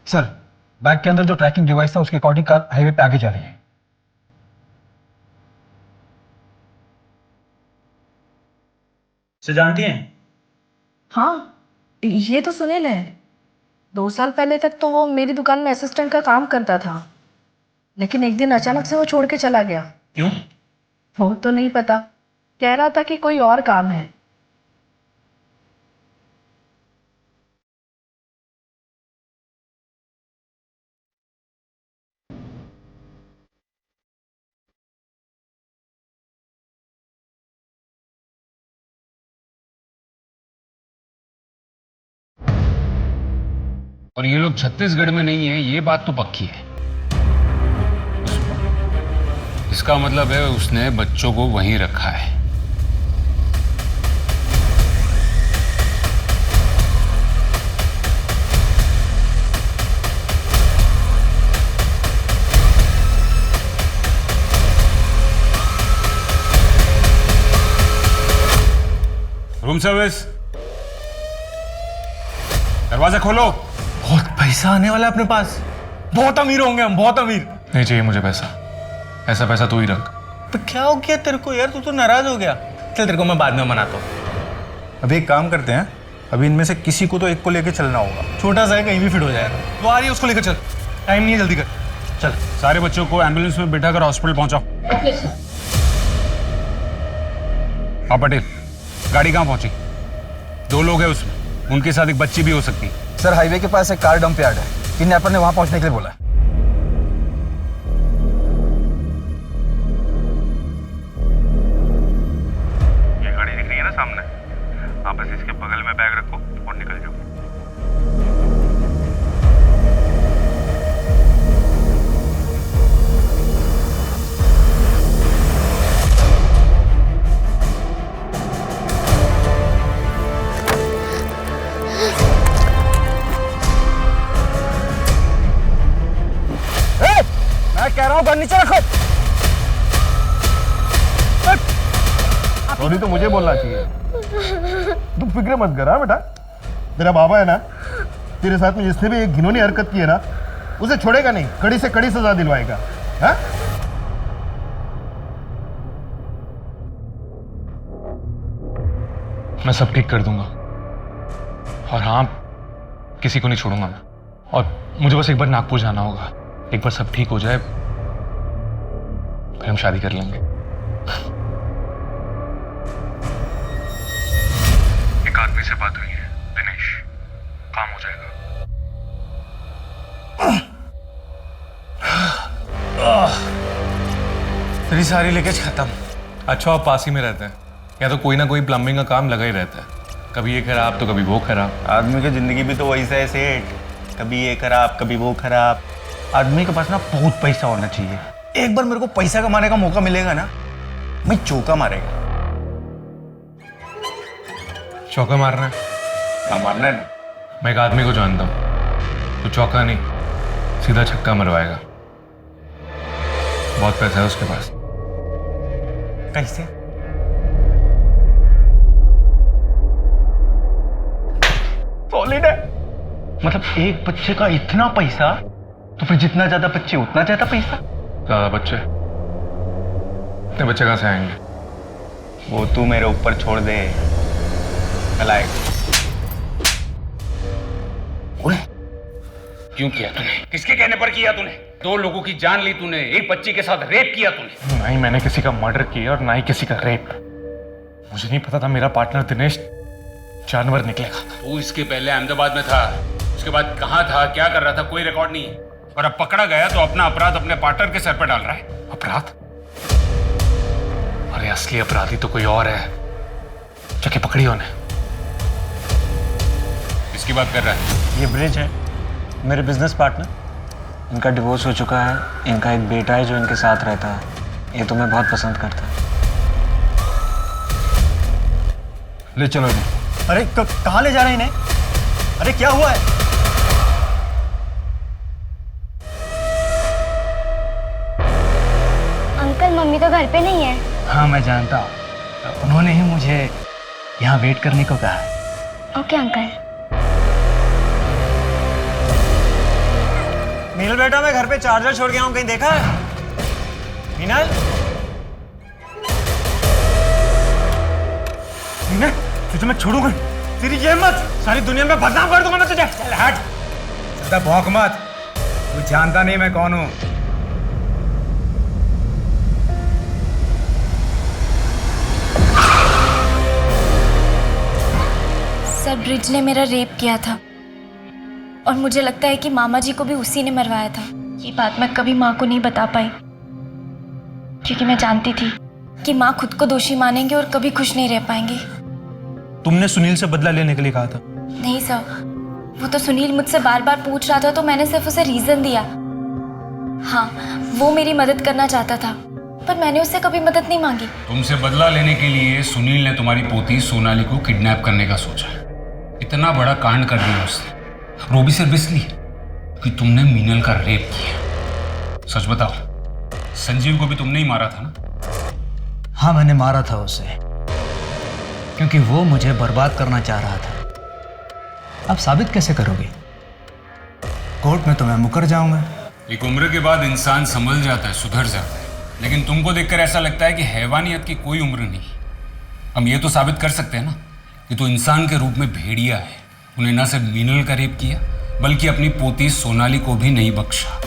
Speaker 18: सर बैग के अंदर जो ट्रैकिंग डिवाइस था उसके अकॉर्डिंग कार हाईवे पे आगे जा रही है।
Speaker 4: से जानती हैं?
Speaker 3: हाँ, ये तो सुनील है। 2 साल पहले तक तो वो मेरी दुकान में असिस्टेंट का काम करता था, लेकिन एक दिन अचानक से वो छोड़ के चला गया।
Speaker 4: क्यों?
Speaker 3: वो तो नहीं पता, कह रहा था कि कोई और काम है।
Speaker 22: और ये लोग छत्तीसगढ़ में नहीं है, ये बात तो पक्की है। इसका मतलब है उसने बच्चों को वहीं रखा है। रूम सर्विस, दरवाजा खोलो।
Speaker 12: बहुत पैसा आने वाला है अपने पास, बहुत अमीर होंगे हम, बहुत अमीर।
Speaker 8: नहीं चाहिए मुझे पैसा, ऐसा पैसा तू ही रख।
Speaker 12: तो क्या हो गया तेरे को यार, तू तो नाराज हो गया। चल तेरे को मैं बाद में मनाता हूँ।
Speaker 8: अभी एक काम करते हैं, अभी इनमें से किसी को तो एक को लेके चलना होगा।
Speaker 12: छोटा सा है, कहीं भी फिट हो जाएगा। तो आ रही है, उसको लेकर चल, टाइम नहीं है, जल्दी कर।
Speaker 22: चल सारे बच्चों को एम्बुलेंस में बिठा कर हॉस्पिटल पहुंचाओ। हाँ पटेल, गाड़ी कहाँ पहुंची? 2 लोग हैं उसमें, उनके साथ एक बच्ची भी हो सकती है।
Speaker 18: सर हाईवे के पास एक कार डंप यार्ड है, किडनैपर ने वहां पहुंचने के लिए बोला है।
Speaker 23: ये गाड़ी दिख रही है ना सामने, आप बस इसके बगल में बैग रखो और निकल जाओ।
Speaker 18: मैं कह रहा हूँ गन नीचे रखो।
Speaker 10: सॉरी तो मुझे बोलना चाहिए। तुम फिक्र मत कर। हाँ बेटा, तेरा बाबा है ना, तेरे साथ में जिसने भी एक घिनौनी हरकत की है ना, उसे छोड़ेगा नहीं, कड़ी से कड़ी सजा दिलवाएगा। हाँ?
Speaker 8: मैं सब ठीक कर दूंगा, और हाँ किसी को नहीं छोड़ूंगा मैं। और मुझे बस एक बार नागपुर जाना होगा, एक बार सब ठीक हो जाए फिर हम शादी कर लेंगे। एक आदमी से बात हुई है, दिनेश, काम हो जाएगा।
Speaker 12: तेरी सारी लीकेज खत्म।
Speaker 8: अच्छा आप पास ही में रहते हैं, या तो कोई ना कोई प्लम्बिंग का काम लगा ही रहता है, कभी ये खराब तो कभी वो खराब।
Speaker 12: आदमी की जिंदगी भी तो वैसा है सेठ, कभी ये खराब कभी वो खराब। आदमी के पास ना बहुत पैसा होना चाहिए। एक बार मेरे को पैसा कमाने का मौका मिलेगा ना, मैं चौका मारेगा।
Speaker 8: चौका मारना है?
Speaker 12: हाँ मारना है ना।
Speaker 8: मैं एक आदमी को जानता हूँ, तो चौका नहीं सीधा छक्का मरवाएगा। बहुत पैसा है उसके पास।
Speaker 12: कैसे? सॉलिड है। मतलब एक बच्चे का इतना पैसा, तो फिर जितना ज्यादा बच्चे उतना ज्यादा पैसा।
Speaker 8: ज्यादा बच्चे? इतने बच्चे कहाँ से आएंगे?
Speaker 12: वो तू मेरे ऊपर छोड़ दे।
Speaker 22: क्यों किया तूने? किसके कहने पर किया तूने? 2 लोगों की जान ली तूने, एक बच्ची के साथ रेप किया तूने।
Speaker 8: ना ही मैंने किसी का मर्डर किया और ना ही किसी का रेप। मुझे नहीं पता था मेरा पार्टनर दिनेश जानवर निकलेगा।
Speaker 22: तू इसके पहले अहमदाबाद में था, उसके बाद कहाँ था, क्या कर रहा था, कोई रिकॉर्ड नहीं है। और अब पकड़ा गया तो अपना अपराध अपने पार्टनर के सर पर डाल रहा है।
Speaker 8: अपराध? अरे असली अपराधी तो कोई और है, जाके पकड़ी उन्हें।
Speaker 22: इसकी बात कर रहा है?
Speaker 12: ये ब्रिज है, मेरे बिजनेस पार्टनर। इनका डिवोर्स हो चुका है, इनका एक बेटा है जो इनके साथ रहता है। ये तुम्हें बहुत पसंद करता है।
Speaker 8: ले चलो इन्हें।
Speaker 12: अरे कहाँ ले जा रहे हैं इन्हें? अरे क्या हुआ है?
Speaker 21: अंकल मम्मी तो घर पे नहीं है।
Speaker 12: हाँ मैं जानता हूँ, उन्होंने ही मुझे यहाँ वेट करने को कहा।
Speaker 21: Okay uncle.
Speaker 12: मीनल बेटा, मैं घर पे चार्जर छोड़ गया हूँ, कहीं देखा है? मीनल? मीनल, तुझे मैं छोड़ूंगा, तेरी ये मत, सारी दुनिया में बदनाम कर दूंगा मैं तुझे। चल हट।
Speaker 18: ज्यादा भौंक मत, तू जानता नहीं मैं कौन हूँ।
Speaker 16: सर ब्रिज ने मेरा रेप किया था और मुझे लगता है कि मामा जी को भी उसी ने मरवाया था। ये बात मैं कभी माँ को नहीं बता पाई क्योंकि मैं जानती थी कि माँ खुद को दोषी मानेंगे और कभी खुश नहीं रह पाएंगे।
Speaker 12: तुमने सुनील से बदला लेने के लिए कहा था?
Speaker 16: नहीं सर, वो तो सुनील मुझसे बार बार पूछ रहा था तो मैंने सिर्फ उसे रीजन दिया। हाँ, वो मेरी मदद करना चाहता था पर मैंने उससे कभी मदद नहीं मांगी।
Speaker 22: तुमसे बदला लेने के लिए सुनील ने तुम्हारी पोती सोनाली को किडनैप करने का सोचा। इतना बड़ा कांड कर दिया उसने, वो भी सिर्फ इसलिए कि तुमने मीनल का रेप किया। सच बताओ, संजीव को भी तुमने ही मारा था ना?
Speaker 18: हाँ, मैंने मारा था उसे क्योंकि वो मुझे बर्बाद करना चाह रहा था। अब साबित कैसे करोगे? कोर्ट में तो मैं मुकर जाऊंगा।
Speaker 22: एक उम्र के बाद इंसान संभल जाता है, सुधर जाता है, लेकिन तुमको देखकर ऐसा लगता है कि हैवानियत की कोई उम्र नहीं। हम ये तो साबित कर सकते हैं ना कि तू इंसान के रूप में भेड़िया है। उन्हें न सिर्फ मीनल का रेप किया बल्कि अपनी पोती सोनाली को भी नहीं बख्शा।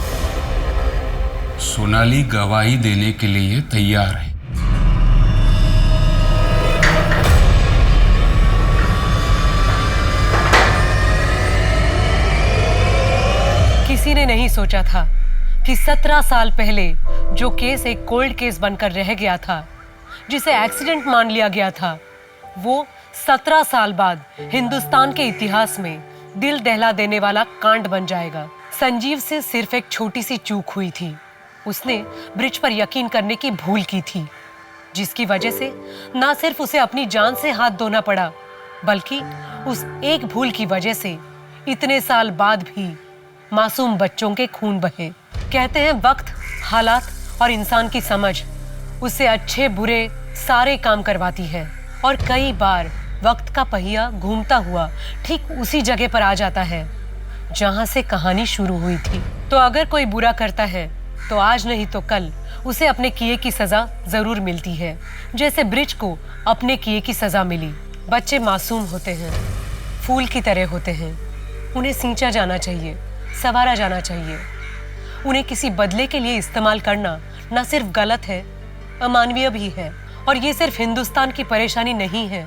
Speaker 22: सोनाली गवाही देने के लिए तैयार है।
Speaker 2: किसी ने नहीं सोचा था कि 17 साल पहले जो केस एक कोल्ड केस बनकर रह गया था, जिसे एक्सीडेंट मान लिया गया था, वो 17 साल बाद हिंदुस्तान के इतिहास में दिल दहला देने वाला कांड बन जाएगा। संजीव से सिर्फ एक छोटी सी चूक हुई थी। उसने ब्रिज पर यकीन करने की भूल की थी, जिसकी वजह से ना सिर्फ उसे अपनी जान से हाथ धोना पड़ा, बल्कि उस एक भूल की वजह से इतने साल बाद भी मासूम बच्चों के खून बहे। कहते हैं वक्त, हालात और इंसान की समझ उससे अच्छे बुरे सारे काम करवाती है, और कई बार वक्त का पहिया घूमता हुआ ठीक उसी जगह पर आ जाता है जहां से कहानी शुरू हुई थी। तो अगर कोई बुरा करता है तो आज नहीं तो कल उसे अपने किए की सजा जरूर मिलती है, जैसे ब्रिज को अपने किए की सजा मिली। बच्चे मासूम होते हैं, फूल की तरह होते हैं। उन्हें सींचा जाना चाहिए, संवारा जाना चाहिए। उन्हें किसी बदले के लिए इस्तेमाल करना न सिर्फ गलत है, अमानवीय भी है। और ये सिर्फ हिंदुस्तान की परेशानी नहीं है,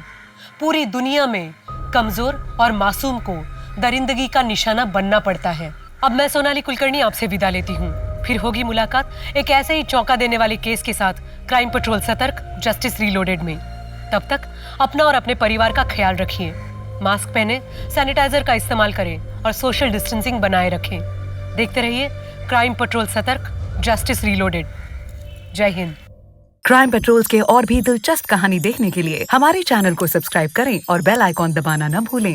Speaker 2: पूरी दुनिया में कमजोर और मासूम को दरिंदगी का निशाना बनना पड़ता है। अब मैं सोनाली कुलकर्णी आपसे विदा लेती हूँ। फिर होगी मुलाकात एक ऐसे ही चौंका देने वाले केस के साथ क्राइम पेट्रोल सतर्क, जस्टिस रीलोडेड में। तब तक अपना और अपने परिवार का ख्याल रखिए। मास्क पहने, सैनिटाइजर का इस्तेमाल करें और सोशल डिस्टेंसिंग बनाए रखें। देखते रहिए क्राइम पेट्रोल सतर्क, जस्टिस रीलोडेड। जय हिंद।
Speaker 7: क्राइम पेट्रोल के और भी दिलचस्प कहानी देखने के लिए हमारे चैनल को सब्सक्राइब करें और बेल आइकॉन दबाना न भूलें।